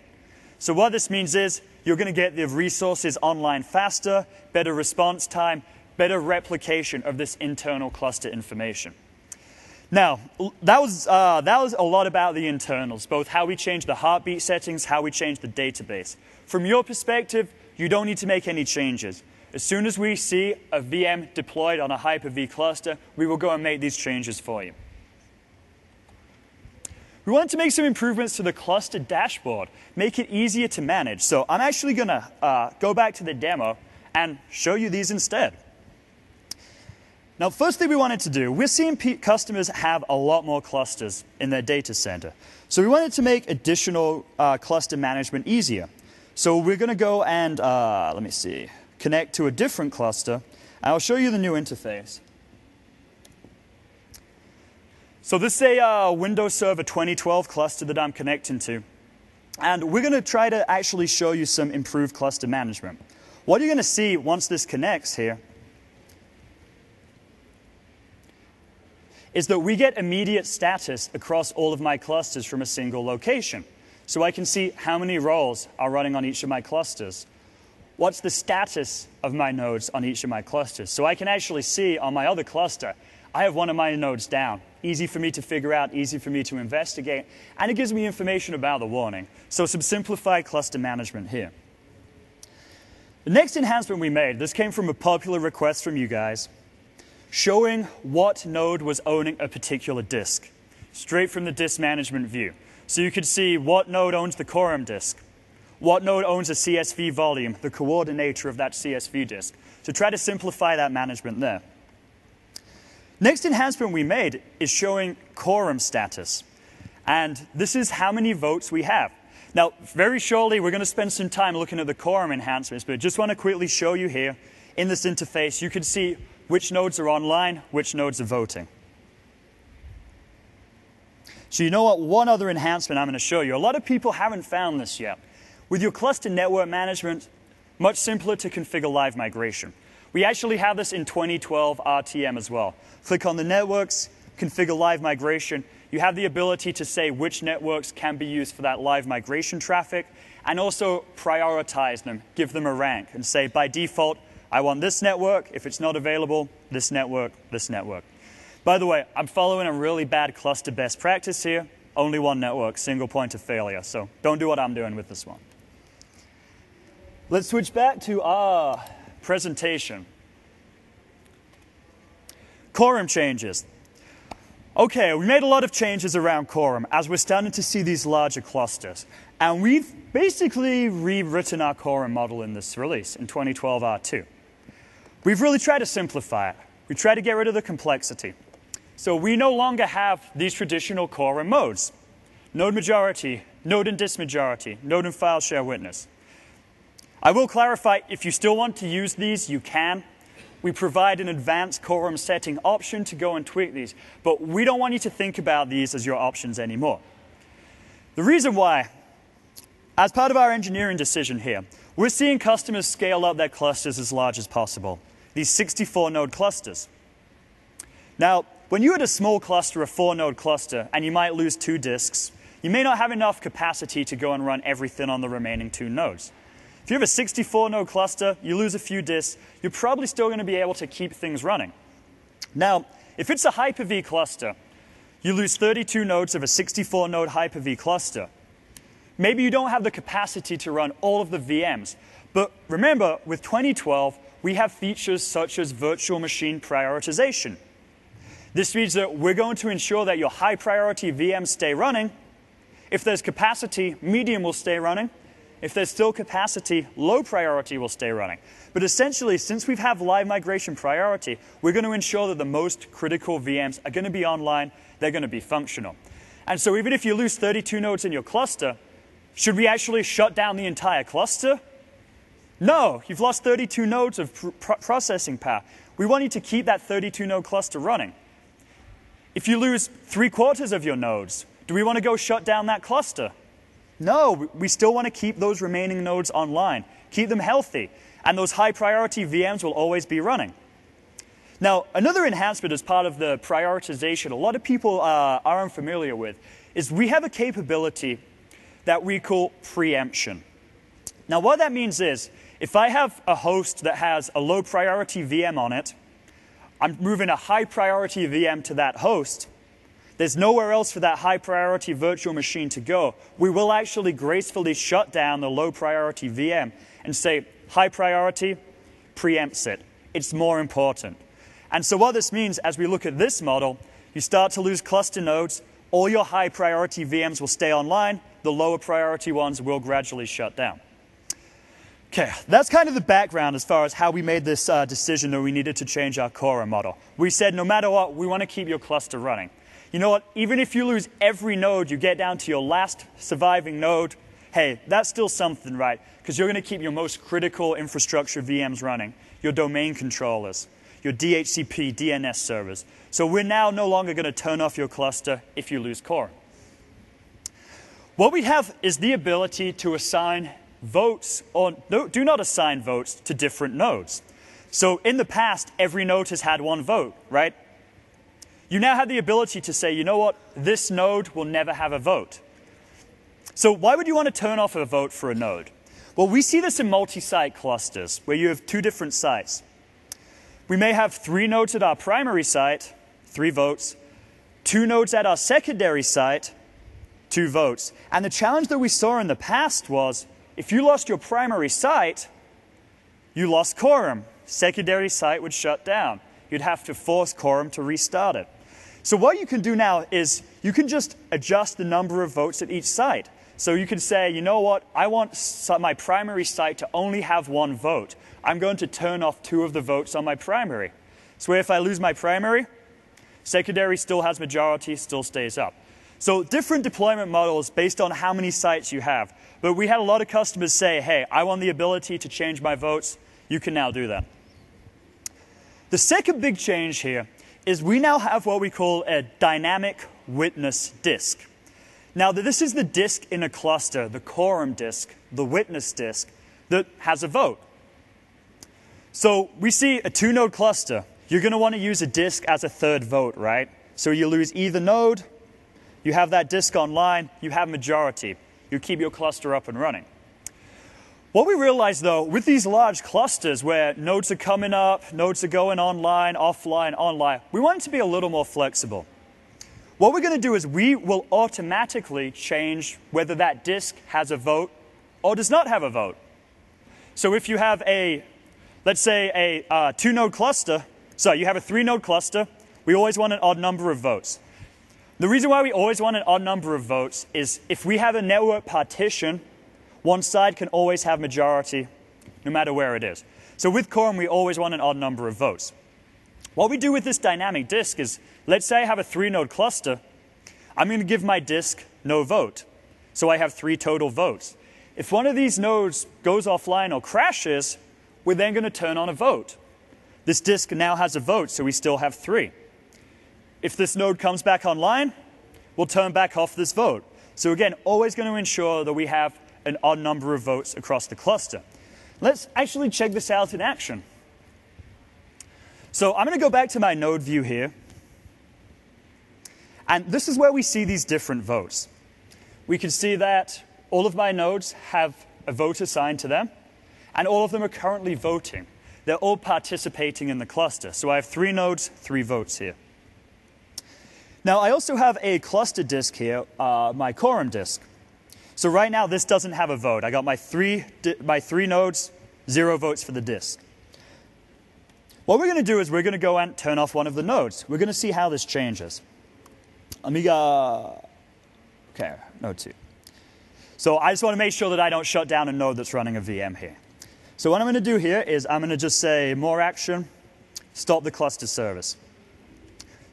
So what this means is you're going to get the resources online faster, better response time, better replication of this internal cluster information. Now, that was a lot about the internals, both how we change the heartbeat settings, how we change the database. From your perspective, you don't need to make any changes. As soon as we see a VM deployed on a Hyper-V cluster, we will go and make these changes for you. We wanted to make some improvements to the cluster dashboard, make it easier to manage. So I'm actually going to go back to the demo and show you these instead. Now, first thing we wanted to do, we're seeing customers have a lot more clusters in their data center. So we wanted to make additional cluster management easier. So we're going to go and, let me see, connect to a different cluster. I'll show you the new interface. So this is a Windows Server 2012 cluster that I'm connecting to. And we're going to try to actually show you some improved cluster management. What you're going to see once this connects here is that we get immediate status across all of my clusters from a single location. So I can see how many roles are running on each of my clusters. What's the status of my nodes on each of my clusters? So I can actually see on my other cluster, I have one of my nodes down. Easy for me to figure out, easy for me to investigate, and it gives me information about the warning. So some simplified cluster management here. The next enhancement we made, this came from a popular request from you guys, showing what node was owning a particular disk, straight from the disk management view. So you could see what node owns the quorum disk, what node owns a CSV volume, the coordinator of that CSV disk. So try to simplify that management there. Next enhancement we made is showing quorum status. And this is how many votes we have. Now, very shortly, we're going to spend some time looking at the quorum enhancements, but just want to quickly show you here. in this interface, you can see which nodes are online, which nodes are voting. So you know what? One other enhancement I'm going to show you. A lot of people haven't found this yet. With your cluster network management, much simpler to configure live migration. We actually have this in 2012 RTM as well. Click on the networks, configure live migration. You have the ability to say which networks can be used for that live migration traffic, and also prioritize them, give them a rank, and say, by default, I want this network. If it's not available, this network, this network. By the way, I'm following a really bad cluster best practice here. Only one network, single point of failure. So don't do what I'm doing with this one. Let's switch back to our presentation. Quorum changes. Okay, we made a lot of changes around quorum as we're starting to see these larger clusters. And we've basically rewritten our quorum model in this release in 2012 R2. We've really tried to simplify it. We tried to get rid of the complexity. So we no longer have these traditional quorum modes. Node majority, node and disk majority, node and file share witness. I will clarify, if you still want to use these, you can. We provide an advanced quorum setting option to go and tweak these, but we don't want you to think about these as your options anymore. The reason why, as part of our engineering decision here, we're seeing customers scale up their clusters as large as possible, these 64-node clusters. Now, when you had a small cluster, a 4-node cluster, and you might lose 2 disks, you may not have enough capacity to go and run everything on the remaining 2 nodes. If you have a 64-node cluster, you lose a few disks, you're probably still going to be able to keep things running. Now, if it's a Hyper-V cluster, you lose 32 nodes of a 64-node Hyper-V cluster. Maybe you don't have the capacity to run all of the VMs. But remember, with 2012, we have features such as virtual machine prioritization. This means that we're going to ensure that your high-priority VMs stay running. If there's capacity, medium will stay running. If there's still capacity, low priority will stay running. But essentially, since we have live migration priority, we're going to ensure that the most critical VMs are going to be online, they're going to be functional. And so even if you lose 32 nodes in your cluster, should we actually shut down the entire cluster? No, you've lost 32 nodes of processing power. We want you to keep that 32-node cluster running. If you lose 3/4 of your nodes, do we want to go shut down that cluster? No, we still want to keep those remaining nodes online, keep them healthy, and those high-priority VMs will always be running. Now, another enhancement as part of the prioritization a lot of people are unfamiliar with is we have a capability that we call preemption. Now, what that means is if I have a host that has a low-priority VM on it, I'm moving a high-priority VM to that host, there's nowhere else for that high-priority virtual machine to go. We will actually gracefully shut down the low-priority VM and say, high priority preempts it. It's more important. And so what this means, as we look at this model, you start to lose cluster nodes. All your high-priority VMs will stay online. The lower-priority ones will gradually shut down. Okay, that's kind of the background as far as how we made this decision that we needed to change our quorum model. We said, no matter what, we want to keep your cluster running. You know what? Even if you lose every node, you get down to your last surviving node, hey, that's still something, right? Because you're going to keep your most critical infrastructure VMs running, your domain controllers, your DHCP, DNS servers. So we're now no longer going to turn off your cluster if you lose quorum. What we have is the ability to assign votes, or no, do not assign votes to different nodes. So in the past, every node has had one vote, right? You now have the ability to say, you know what, this node will never have a vote. So why would you want to turn off a vote for a node? Well, we see this in multi-site clusters, where you have 2 different sites. We may have 3 nodes at our primary site, 3 votes, 2 nodes at our secondary site, 2 votes. And the challenge that we saw in the past was, if you lost your primary site, you lost quorum. Secondary site would shut down. You'd have to force quorum to restart it. So what you can do now is you can just adjust the number of votes at each site. So you can say, you know what, I want my primary site to only have 1 vote. I'm going to turn off 2 of the votes on my primary. So if I lose my primary, secondary still has majority, still stays up. So different deployment models based on how many sites you have. But we had a lot of customers say, hey, I want the ability to change my votes. You can now do that. The second big change here is we now have what we call a dynamic witness disk. Now, this is the disk in a cluster, the quorum disk, the witness disk, that has a vote. So we see a two-node cluster. You're going to want to use a disk as a third vote, right? So you lose either node, you have that disk online, you have majority. You keep your cluster up and running. What we realize, though, with these large clusters where nodes are coming up, nodes are going online, offline, online, we want it to be a little more flexible. What we're going to do is we will automatically change whether that disk has a vote or does not have a vote. So if you have let's say a two-node cluster, so you have a three-node cluster, we always want an odd number of votes. The reason why we always want an odd number of votes is if we have a network partition, one side can always have majority, no matter where it is. So with quorum, we always want an odd number of votes. What we do with this dynamic disk is, let's say I have a three-node cluster. I'm going to give my disk no vote. So I have 3 total votes. If one of these nodes goes offline or crashes, we're then going to turn on a vote. This disk now has a vote, so we still have 3. If this node comes back online, we'll turn back off this vote. So again, always going to ensure that we have an odd number of votes across the cluster. Let's actually check this out in action. So I'm going to go back to my node view here. And this is where we see these different votes. We can see that all of my nodes have a vote assigned to them, and all of them are currently voting. They're all participating in the cluster. So I have 3 nodes, 3 votes here. Now, I also have a cluster disk here, my quorum disk. So right now, this doesn't have a vote. I got my 3 nodes, 0 votes for the disk. What we're going to do is we're going to go and turn off one of the nodes. We're going to see how this changes. Let me go. OK, node 2. So I just want to make sure that I don't shut down a node that's running a VM here. So what I'm going to do here is I'm going to just say more action, stop the cluster service.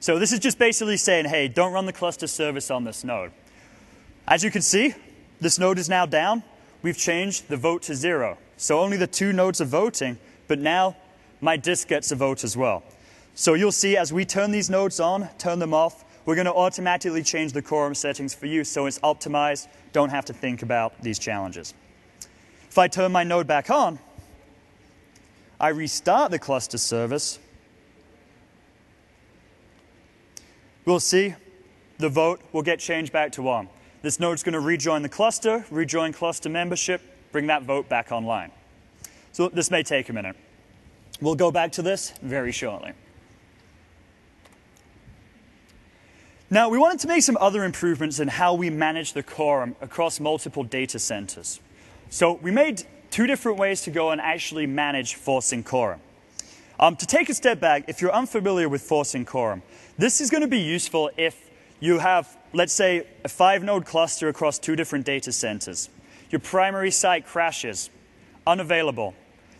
So this is just basically saying, hey, don't run the cluster service on this node. As you can see, this node is now down. We've changed the vote to 0. So only the 2 nodes are voting, but now my disk gets a vote as well. So you'll see as we turn these nodes on, turn them off, we're going to automatically change the quorum settings for you so it's optimized, don't have to think about these challenges. If I turn my node back on, I restart the cluster service, we'll see the vote will get changed back to 1. This node's going to rejoin the cluster, rejoin cluster membership, bring that vote back online. So this may take a minute. We'll go back to this very shortly. Now, we wanted to make some other improvements in how we manage the quorum across multiple data centers. So we made 2 different ways to go and actually manage forcing quorum. To take a step back, if you're unfamiliar with forcing quorum, this is going to be useful if you have, let's say, a 5-node cluster across 2 different data centers. Your primary site crashes, unavailable.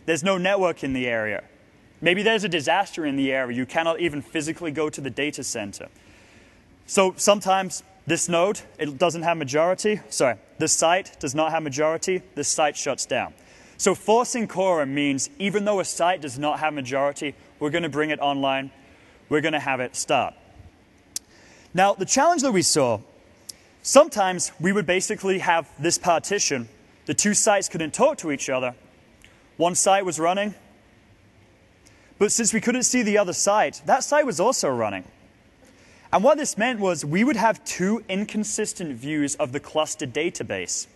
There's no network in the area. Maybe there's a disaster in the area. You cannot even physically go to the data center. So sometimes this node, it doesn't have majority. Sorry, this site does not have majority. This site shuts down. So forcing quorum means even though a site does not have majority, we're going to bring it online. We're going to have it start. Now, the challenge that we saw, sometimes we would basically have this partition. The 2 sites couldn't talk to each other. One site was running. But since we couldn't see the other site, that site was also running. And what this meant was we would have 2 inconsistent views of the cluster database.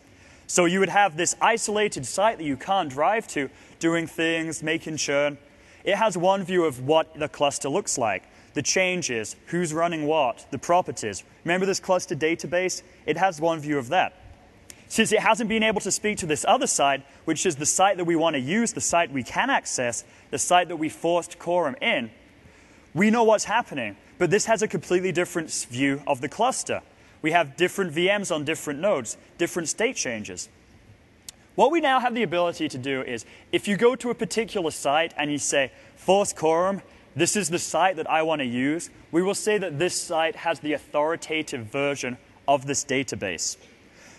So you would have this isolated site that you can't drive to, doing things, making churn. It has one view of what the cluster looks like, the changes, who's running what, the properties. Remember this cluster database? It has one view of that. Since it hasn't been able to speak to this other site, which is the site that we want to use, the site we can access, the site that we forced quorum in, we know what's happening. But this has a completely different view of the cluster. We have different VMs on different nodes, different state changes. What we now have the ability to do is, if you go to a particular site and you say, force quorum, this is the site that I want to use, we will say that this site has the authoritative version of this database.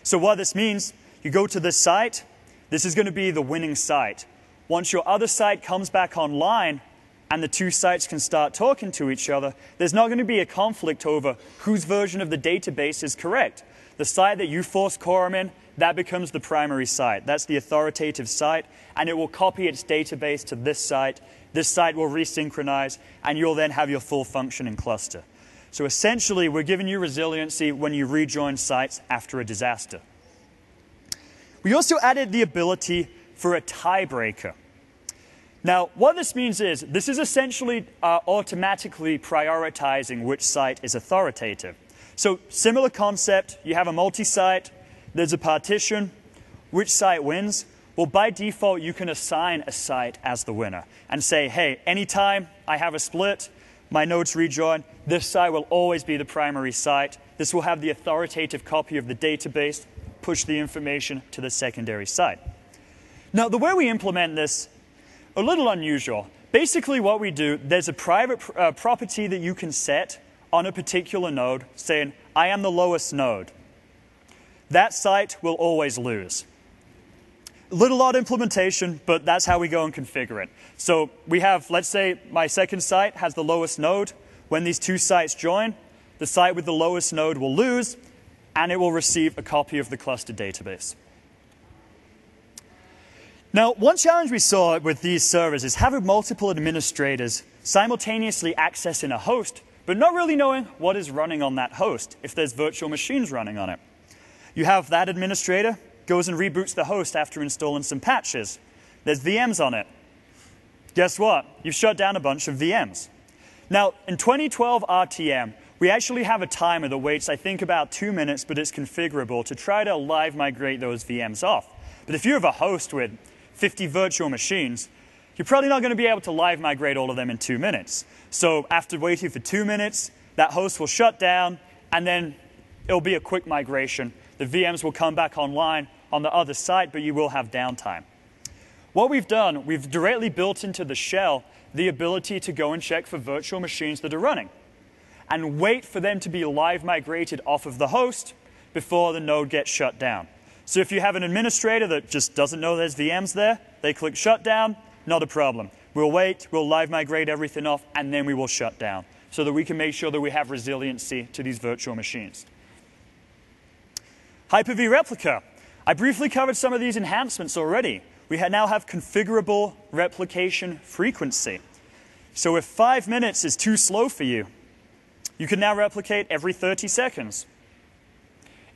So what this means, you go to this site, this is going to be the winning site. Once your other site comes back online and the two sites can start talking to each other, there's not going to be a conflict over whose version of the database is correct. The site that you force quorum in, that becomes the primary site. That's the authoritative site, and it will copy its database to this site. This site will resynchronize, and you'll then have your full functioning cluster. So essentially, we're giving you resiliency when you rejoin sites after a disaster. We also added the ability for a tiebreaker. Now, what this means is, this is essentially automatically prioritizing which site is authoritative. So, similar concept, you have a multi-site, there's a partition, which site wins? Well, by default, you can assign a site as the winner and say, hey, anytime I have a split, my nodes rejoin, this site will always be the primary site. This will have the authoritative copy of the database, push the information to the secondary site. Now, the way we implement this, a little unusual. Basically what we do, there's a private property that you can set on a particular node saying, I am the lowest node. That site will always lose. A little odd implementation, but that's how we go and configure it. So we have, let's say my second site has the lowest node. When these two sites join, the site with the lowest node will lose, and it will receive a copy of the cluster database. Now, one challenge we saw with these servers is having multiple administrators simultaneously accessing a host, but not really knowing what is running on that host, if there's virtual machines running on it. You have that administrator, goes and reboots the host after installing some patches. There's VMs on it. Guess what? You've shut down a bunch of VMs. Now, in 2012 RTM, we actually have a timer that waits, I think, about 2 minutes, but it's configurable to try to live migrate those VMs off. But if you have a host with 50 virtual machines, you're probably not going to be able to live migrate all of them in 2 minutes. So after waiting for 2 minutes, that host will shut down, and then it'll be a quick migration. The VMs will come back online on the other site, but you will have downtime. What we've done, we've directly built into the shell the ability to go and check for virtual machines that are running and wait for them to be live migrated off of the host before the node gets shut down. So if you have an administrator that just doesn't know there's VMs there, they click shutdown, not a problem. We'll wait, we'll live migrate everything off, and then we will shut down so that we can make sure that we have resiliency to these virtual machines. Hyper-V replica. I briefly covered some of these enhancements already. We now have configurable replication frequency. So if 5 minutes is too slow for you, you can now replicate every 30 seconds.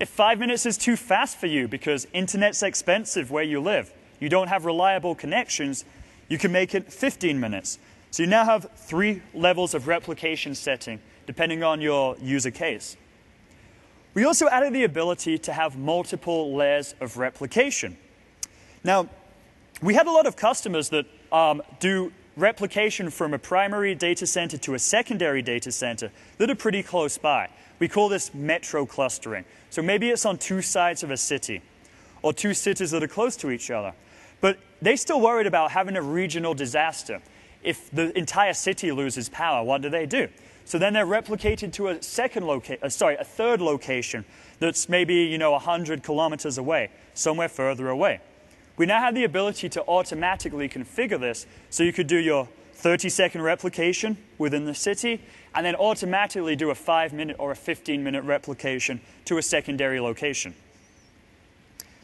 If 5 minutes is too fast for you because internet's expensive where you live, you don't have reliable connections, you can make it 15 minutes. So you now have 3 levels of replication setting, depending on your user case. We also added the ability to have multiple layers of replication. Now, we had a lot of customers that do replication from a primary data center to a secondary data center that are pretty close by. We call this metro clustering. So maybe it's on 2 sides of a city or 2 cities that are close to each other. But they're still worried about having a regional disaster. If the entire city loses power, what do? So then they're replicated to a third location that's maybe 100 kilometers away, somewhere further away. We now have the ability to automatically configure this so you could do your 30-second replication within the city and then automatically do a 5-minute or a 15-minute replication to a secondary location.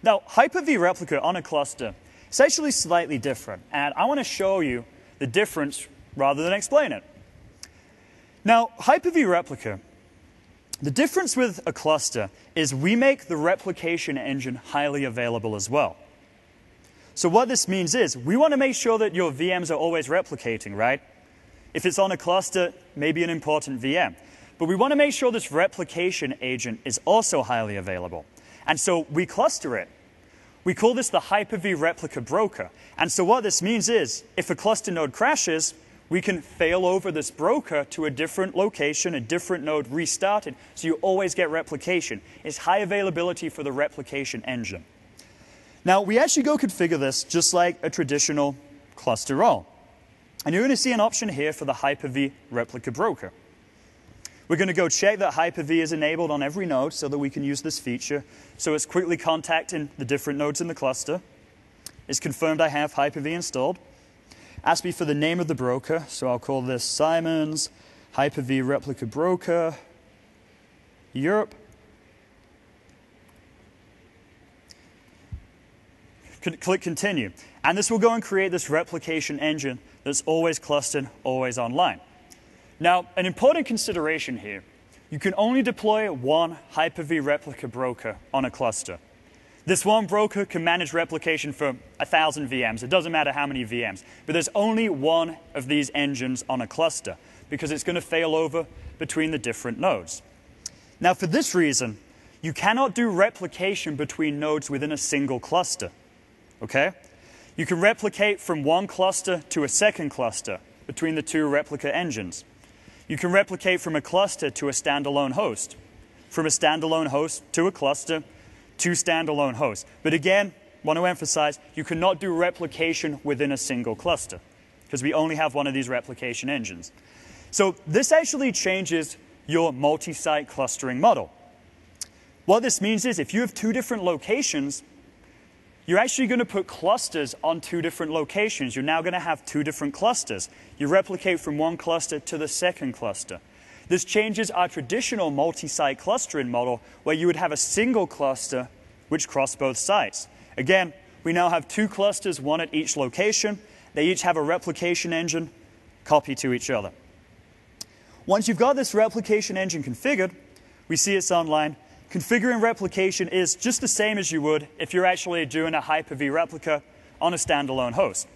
Now, Hyper-V replica on a cluster is actually slightly different, and I want to show you the difference rather than explain it. Now, Hyper-V replica, the difference with a cluster is we make the replication engine highly available as well. So what this means is we want to make sure that your VMs are always replicating, right? If it's on a cluster, maybe an important VM. But we want to make sure this replication agent is also highly available. And so we cluster it. We call this the Hyper-V replica broker. And so what this means is if a cluster node crashes, we can fail over this broker to a different location, a different node restarted, so you always get replication. It's high availability for the replication engine. Now, we actually go configure this just like a traditional cluster role. And you're going to see an option here for the Hyper-V replica broker. We're going to go check that Hyper-V is enabled on every node so that we can use this feature. So it's quickly contacting the different nodes in the cluster. It's confirmed I have Hyper-V installed. Ask me for the name of the broker, so I'll call this Simon's Hyper-V Replica Broker Europe. Click Continue. And this will go and create this replication engine that's always clustered, always online. Now, an important consideration here, you can only deploy one Hyper-V replica broker on a cluster. This one broker can manage replication for 1,000 VMs. It doesn't matter how many VMs. But there's only one of these engines on a cluster because it's going to fail over between the different nodes. Now, for this reason, you cannot do replication between nodes within a single cluster. Okay? You can replicate from one cluster to a second cluster between the two replica engines. You can replicate from a cluster to a standalone host, from a standalone host to a cluster, to standalone hosts. But again, want to emphasize, you cannot do replication within a single cluster because we only have one of these replication engines. So this actually changes your multi-site clustering model. What this means is if you have two different locations, you're actually going to put clusters on two different locations. You're now going to have two different clusters. You replicate from one cluster to the second cluster. This changes our traditional multi-site clustering model where you would have a single cluster which cross both sites. Again, we now have two clusters, one at each location. They each have a replication engine, copy to each other. Once you've got this replication engine configured, we see it's online. Configuring replication is just the same as you would if you're actually doing a Hyper-V replica on a standalone host.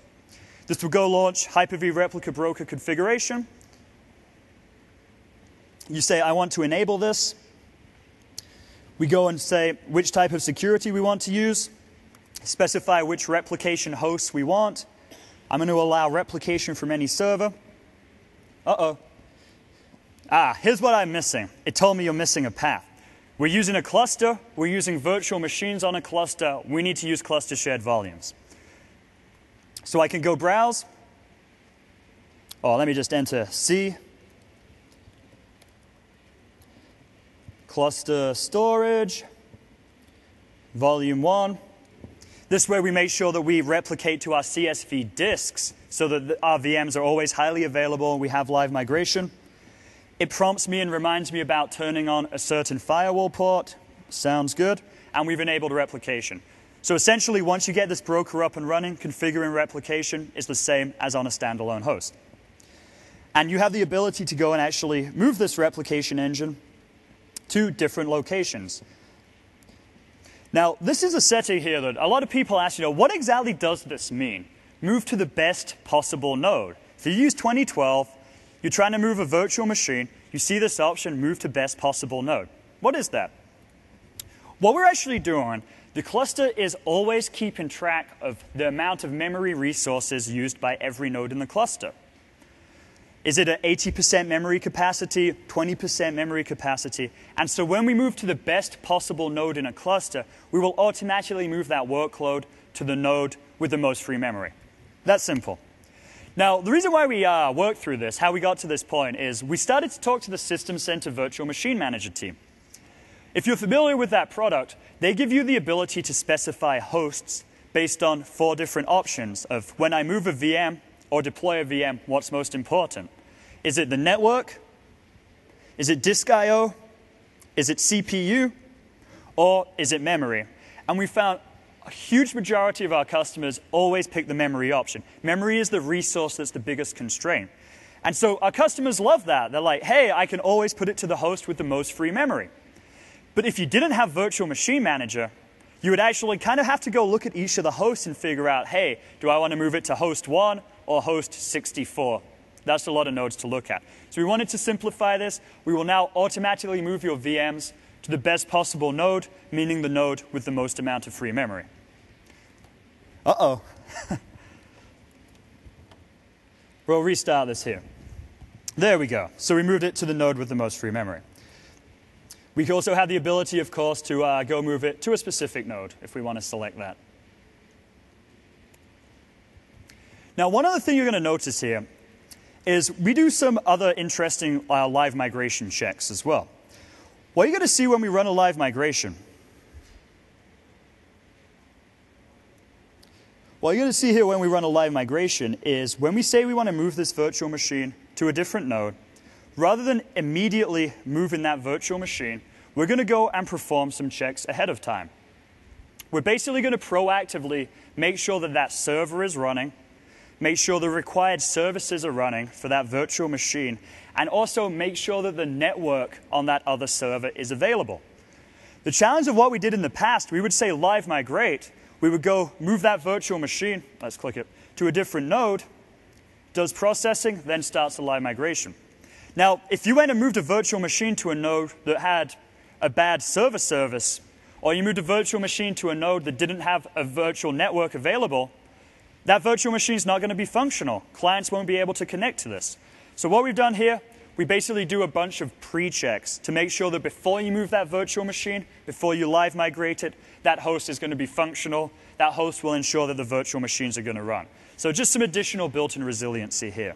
This will go launch Hyper-V replica broker configuration. You say, I want to enable this. We go and say which type of security we want to use, specify which replication hosts we want. I'm going to allow replication from any server. Uh-oh. Here's what I'm missing. It told me you're missing a path. We're using a cluster. We're using virtual machines on a cluster. We need to use cluster shared volumes. So I can go browse. Oh, let me just enter C. Cluster storage, volume 1. This way we make sure that we replicate to our CSV disks so that our VMs are always highly available and we have live migration. It prompts me and reminds me about turning on a certain firewall port. Sounds good. And we've enabled replication. So essentially, once you get this broker up and running, configuring replication is the same as on a standalone host. And you have the ability to go and actually move this replication engine to different locations. Now, this is a setting here that a lot of people ask, what exactly does this mean? Move to the best possible node. If you use 2012, you're trying to move a virtual machine, you see this option, move to best possible node. What is that? What we're actually doing, the cluster is always keeping track of the amount of memory resources used by every node in the cluster. Is it an 80% memory capacity, 20% memory capacity? And so when we move to the best possible node in a cluster, we will automatically move that workload to the node with the most free memory. That's simple. Now, the reason why we worked through this, how we got to this point, is we started to talk to the System Center Virtual Machine Manager team. If you're familiar with that product, they give you the ability to specify hosts based on 4 different options of when I move a VM or deploy a VM, what's most important. Is it the network? Is it disk I/O? Is it CPU? Or is it memory? And we found a huge majority of our customers always pick the memory option. Memory is the resource that's the biggest constraint. And so our customers love that. They're like, hey, I can always put it to the host with the most free memory. But if you didn't have Virtual Machine Manager, you would actually kind of have to go look at each of the hosts and figure out, hey, do I want to move it to host 1 or host 64? That's a lot of nodes to look at. So we wanted to simplify this. We will now automatically move your VMs to the best possible node, meaning the node with the most amount of free memory. Uh-oh. We'll restart this here. There we go. So we moved it to the node with the most free memory. We can also have the ability, of course, to go move it to a specific node if we want to select that. Now, one other thing you're going to notice here is we do some other interesting live migration checks as well. What are you going to see when we run a live migration? What you're going to see here when we run a live migration is when we say we want to move this virtual machine to a different node, rather than immediately moving that virtual machine, we're going to go and perform some checks ahead of time. We're basically going to proactively make sure that that server is running, make sure the required services are running for that virtual machine, and also make sure that the network on that other server is available. The challenge of what we did in the past, we would say live migrate. We would go move that virtual machine, let's click it, to a different node, does processing, then starts the live migration. Now, if you went and moved a virtual machine to a node that had a bad server service, or you moved a virtual machine to a node that didn't have a virtual network available, that virtual machine is not going to be functional. Clients won't be able to connect to this. So what we've done here, we basically do a bunch of pre-checks to make sure that before you move that virtual machine, before you live migrate it, that host is going to be functional. That host will ensure that the virtual machines are going to run. So just some additional built-in resiliency here.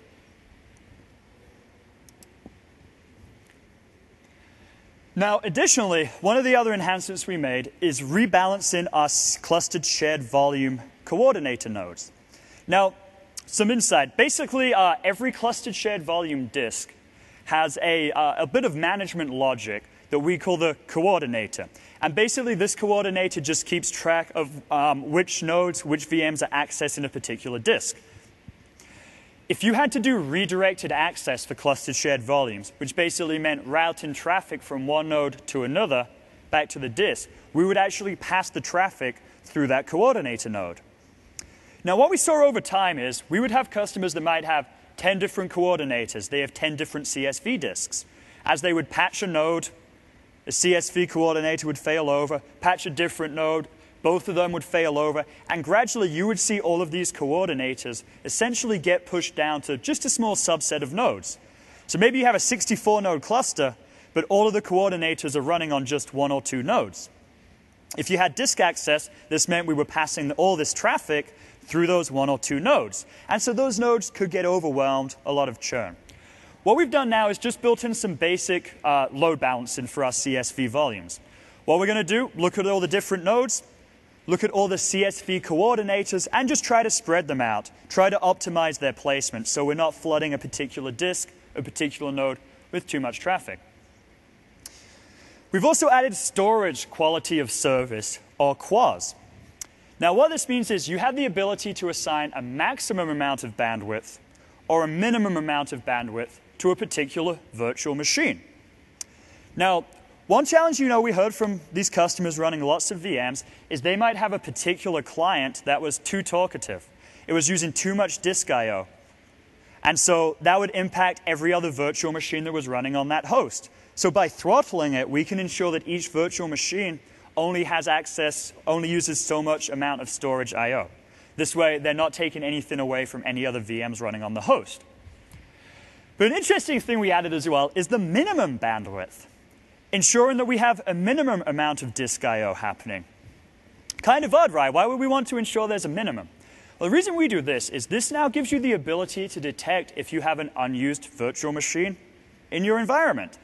Now, additionally, one of the other enhancements we made is rebalancing our clustered shared volume coordinator nodes. Now, some insight. Basically, every clustered shared volume disk has a bit of management logic that we call the coordinator. And basically, this coordinator just keeps track of which nodes, which VMs are accessing a particular disk. If you had to do redirected access for clustered shared volumes, which basically meant routing traffic from one node to another back to the disk, we would actually pass the traffic through that coordinator node. Now, what we saw over time is we would have customers that might have 10 different coordinators. They have 10 different CSV disks. As they would patch a node, a CSV coordinator would fail over, patch a different node, both of them would fail over, and gradually you would see all of these coordinators essentially get pushed down to just a small subset of nodes. So maybe you have a 64-node cluster, but all of the coordinators are running on just 1 or 2 nodes. If you had disk access, this meant we were passing all this traffic through those 1 or 2 nodes. And so those nodes could get overwhelmed, a lot of churn. What we've done now is just built in some basic load balancing for our CSV volumes. What we're going to do, look at all the different nodes, look at all the CSV coordinators, and just try to spread them out. Try to optimize their placement so we're not flooding a particular disk, a particular node with too much traffic. We've also added storage quality of service, or QoS. Now, what this means is you have the ability to assign a maximum amount of bandwidth or a minimum amount of bandwidth to a particular virtual machine. Now, one challenge we heard from these customers running lots of VMs is they might have a particular client that was too talkative. It was using too much disk I/O. And so that would impact every other virtual machine that was running on that host. So by throttling it, we can ensure that each virtual machine only has access, only uses so much amount of storage I/O. This way, they're not taking anything away from any other VMs running on the host. But an interesting thing we added as well is the minimum bandwidth, ensuring that we have a minimum amount of disk I/O happening. Kind of odd, right? Why would we want to ensure there's a minimum? Well, the reason we do this is this now gives you the ability to detect if you have an unused virtual machine in your environment.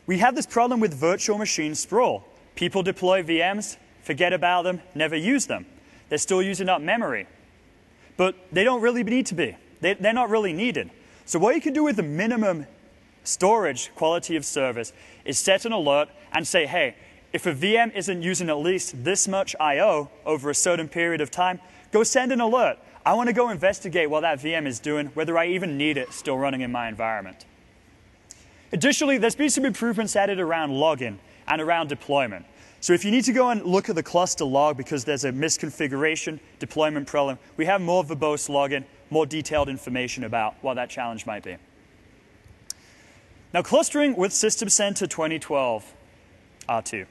We have this problem with virtual machine sprawl. People deploy VMs, forget about them, never use them. They're still using up memory. But they don't really need to be. They're not really needed. So what you can do with the minimum storage quality of service is set an alert and say, hey, if a VM isn't using at least this much I/O over a certain period of time, go send an alert. I want to go investigate what that VM is doing, whether I even need it still running in my environment. Additionally, there's been some improvements added around login and around deployment. So if you need to go and look at the cluster log because there's a misconfiguration, deployment problem, we have more verbose login, more detailed information about what that challenge might be. Now, clustering with System Center 2012 R2.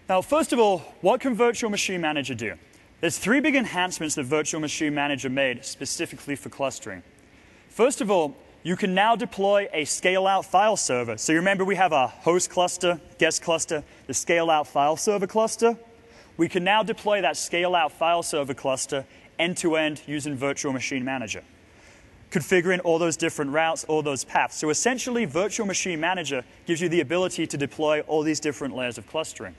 Now, first of all, what can Virtual Machine Manager do? There's 3 big enhancements that Virtual Machine Manager made specifically for clustering. First of all, you can now deploy a scale-out file server. So you remember we have our host cluster, guest cluster, the scale-out file server cluster. We can now deploy that scale-out file server cluster end-to-end using Virtual Machine Manager, configuring all those different routes, all those paths. So essentially, Virtual Machine Manager gives you the ability to deploy all these different layers of clustering.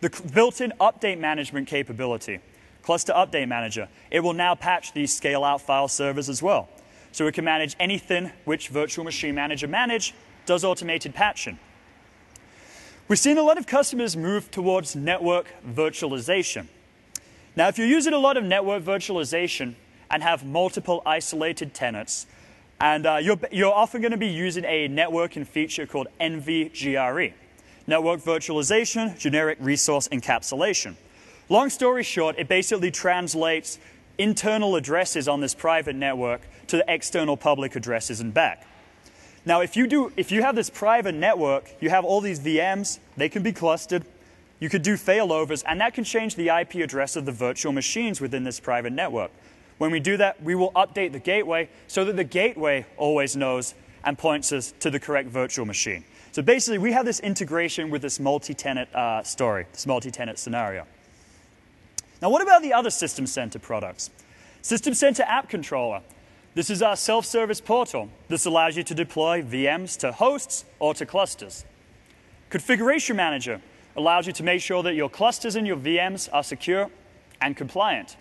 The built-in update management capability. Cluster Update Manager. It will now patch these scale-out file servers as well. So it can manage anything which Virtual Machine Manager does automated patching. We've seen a lot of customers move towards network virtualization. Now, if you're using a lot of network virtualization and have multiple isolated tenants, and you're often going to be using a networking feature called NVGRE, Network Virtualization Generic Resource Encapsulation. Long story short, it basically translates internal addresses on this private network to the external public addresses and back. Now, if you have this private network, you have all these VMs, they can be clustered, you could do failovers, and that can change the IP address of the virtual machines within this private network. When we do that, we will update the gateway so that the gateway always knows and points us to the correct virtual machine. So basically, we have this integration with this multi-tenant story, this multi-tenant scenario. Now, what about the other System Center products? System Center App Controller. This is our self-service portal. This allows you to deploy VMs to hosts or to clusters. Configuration Manager allows you to make sure that your clusters and your VMs are secure and compliant.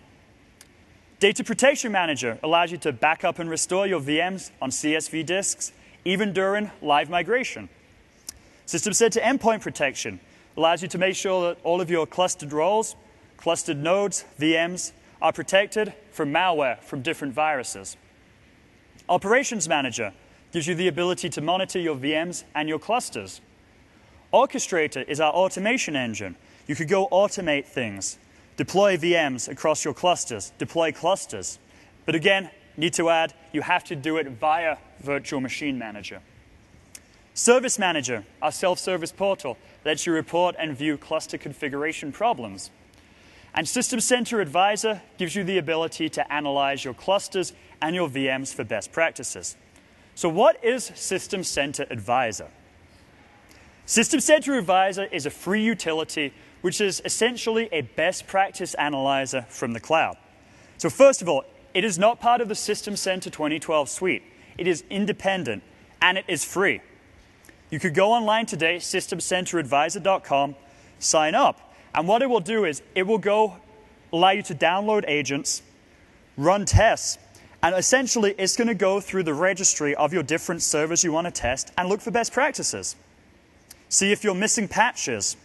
Data Protection Manager allows you to back up and restore your VMs on CSV disks, even during live migration. System Center Endpoint Protection allows you to make sure that all of your clustered roles, clustered nodes, VMs, are protected from malware, from different viruses. Operations Manager gives you the ability to monitor your VMs and your clusters. Orchestrator is our automation engine. You could go automate things, deploy VMs across your clusters, deploy clusters. But again, need to add, you have to do it via Virtual Machine Manager. Service Manager, our self-service portal, lets you report and view cluster configuration problems. And System Center Advisor gives you the ability to analyze your clusters and your VMs for best practices. So what is System Center Advisor? System Center Advisor is a free utility which is essentially a best practice analyzer from the cloud. So first of all, it is not part of the System Center 2012 suite. It is independent, and it is free. You could go online today, systemcenteradvisor.com, sign up. And what it will do is it will allow you to download agents, run tests, and essentially it's going to go through the registry of your different servers you want to test and look for best practices. See if you're missing patches.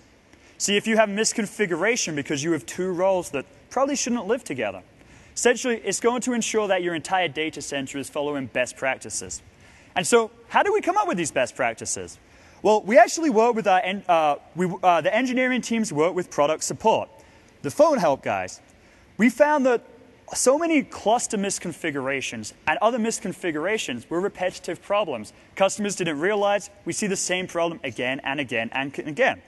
See if you have misconfiguration because you have two roles that probably shouldn't live together. Essentially, it's going to ensure that your entire data center is following best practices. And so how do we come up with these best practices? Well, we actually work with the engineering teams work with product support, the phone help guys. We found that so many cluster misconfigurations and other misconfigurations were repetitive problems. Customers didn't realize we see the same problem again and again and again.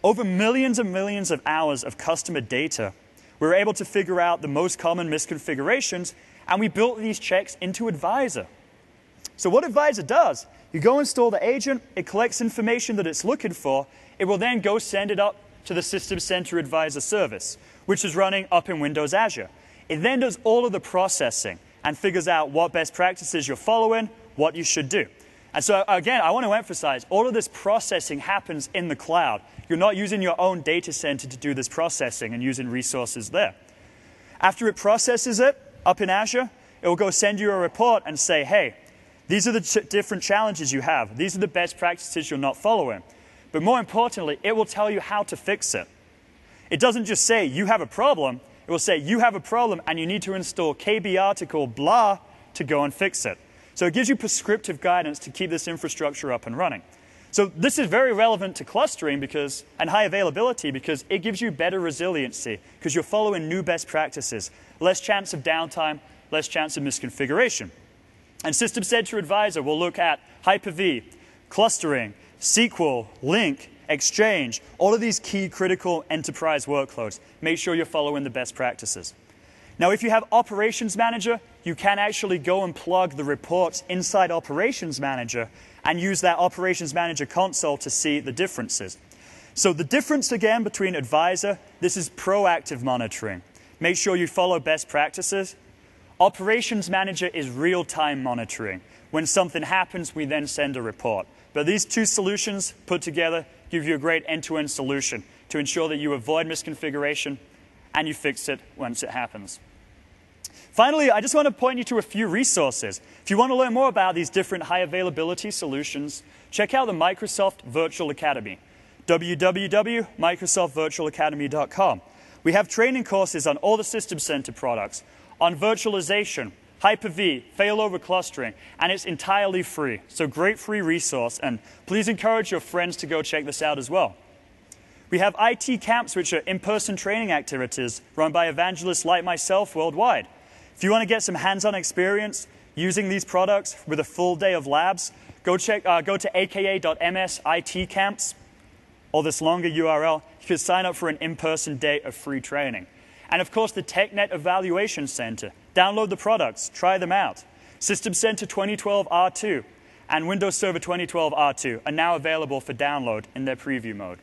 Over millions and millions of hours of customer data, we were able to figure out the most common misconfigurations, and we built these checks into Advisor. So what Advisor does, you go install the agent, it collects information that it's looking for, it will then go send it up to the System Center Advisor service, which is running up in Windows Azure. It then does all of the processing and figures out what best practices you're following, what you should do. And so again, I want to emphasize, all of this processing happens in the cloud. You're not using your own data center to do this processing and using resources there. After it processes it up in Azure, it will go send you a report and say, hey, these are the different challenges you have. These are the best practices you're not following. But more importantly, it will tell you how to fix it. It doesn't just say you have a problem. It will say you have a problem and you need to install KB article blah to go and fix it. So it gives you prescriptive guidance to keep this infrastructure up and running. So this is very relevant to clustering and high availability because it gives you better resiliency because you're following new best practices, less chance of downtime, less chance of misconfiguration. And System Center Advisor will look at Hyper-V, clustering, SQL, Link, Exchange, all of these key critical enterprise workloads. Make sure you're following the best practices. Now, if you have Operations Manager, you can actually go and plug the reports inside Operations Manager and use that Operations Manager console to see the differences. So the difference, again, between Advisor, this is proactive monitoring. Make sure you follow best practices. Operations Manager is real-time monitoring. When something happens, we then send a report. But these two solutions put together give you a great end-to-end solution to ensure that you avoid misconfiguration and you fix it once it happens. Finally, I just want to point you to a few resources. If you want to learn more about these different high availability solutions, check out the Microsoft Virtual Academy, www.microsoftvirtualacademy.com. We have training courses on all the System Center products, on virtualization, Hyper-V, failover clustering, and it's entirely free. So great free resource, and please encourage your friends to go check this out as well. We have IT camps, which are in-person training activities run by evangelists like myself worldwide. If you want to get some hands-on experience using these products with a full day of labs, go to aka.ms/itcamps, or this longer URL. You can sign up for an in-person day of free training. And of course, the TechNet Evaluation Center. Download the products, try them out. System Center 2012 R2 and Windows Server 2012 R2 are now available for download in their preview mode.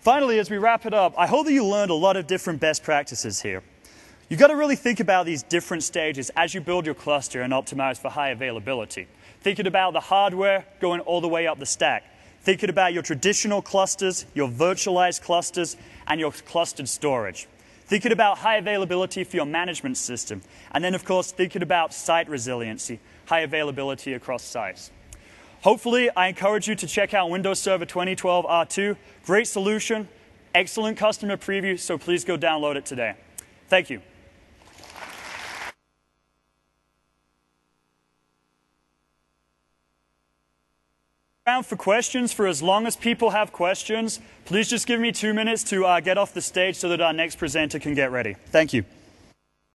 Finally, as we wrap it up, I hope that you learned a lot of different best practices here. You've got to really think about these different stages as you build your cluster and optimize for high availability. Thinking about the hardware going all the way up the stack. Thinking about your traditional clusters, your virtualized clusters, and your clustered storage. Thinking about high availability for your management system. And then, of course, thinking about site resiliency, high availability across sites. Hopefully, I encourage you to check out Windows Server 2012 R2. Great solution, excellent customer preview, so please go download it today. Thank you. Around for questions for as long as people have questions. Please just give me 2 minutes to get off the stage so that our next presenter can get ready. Thank you.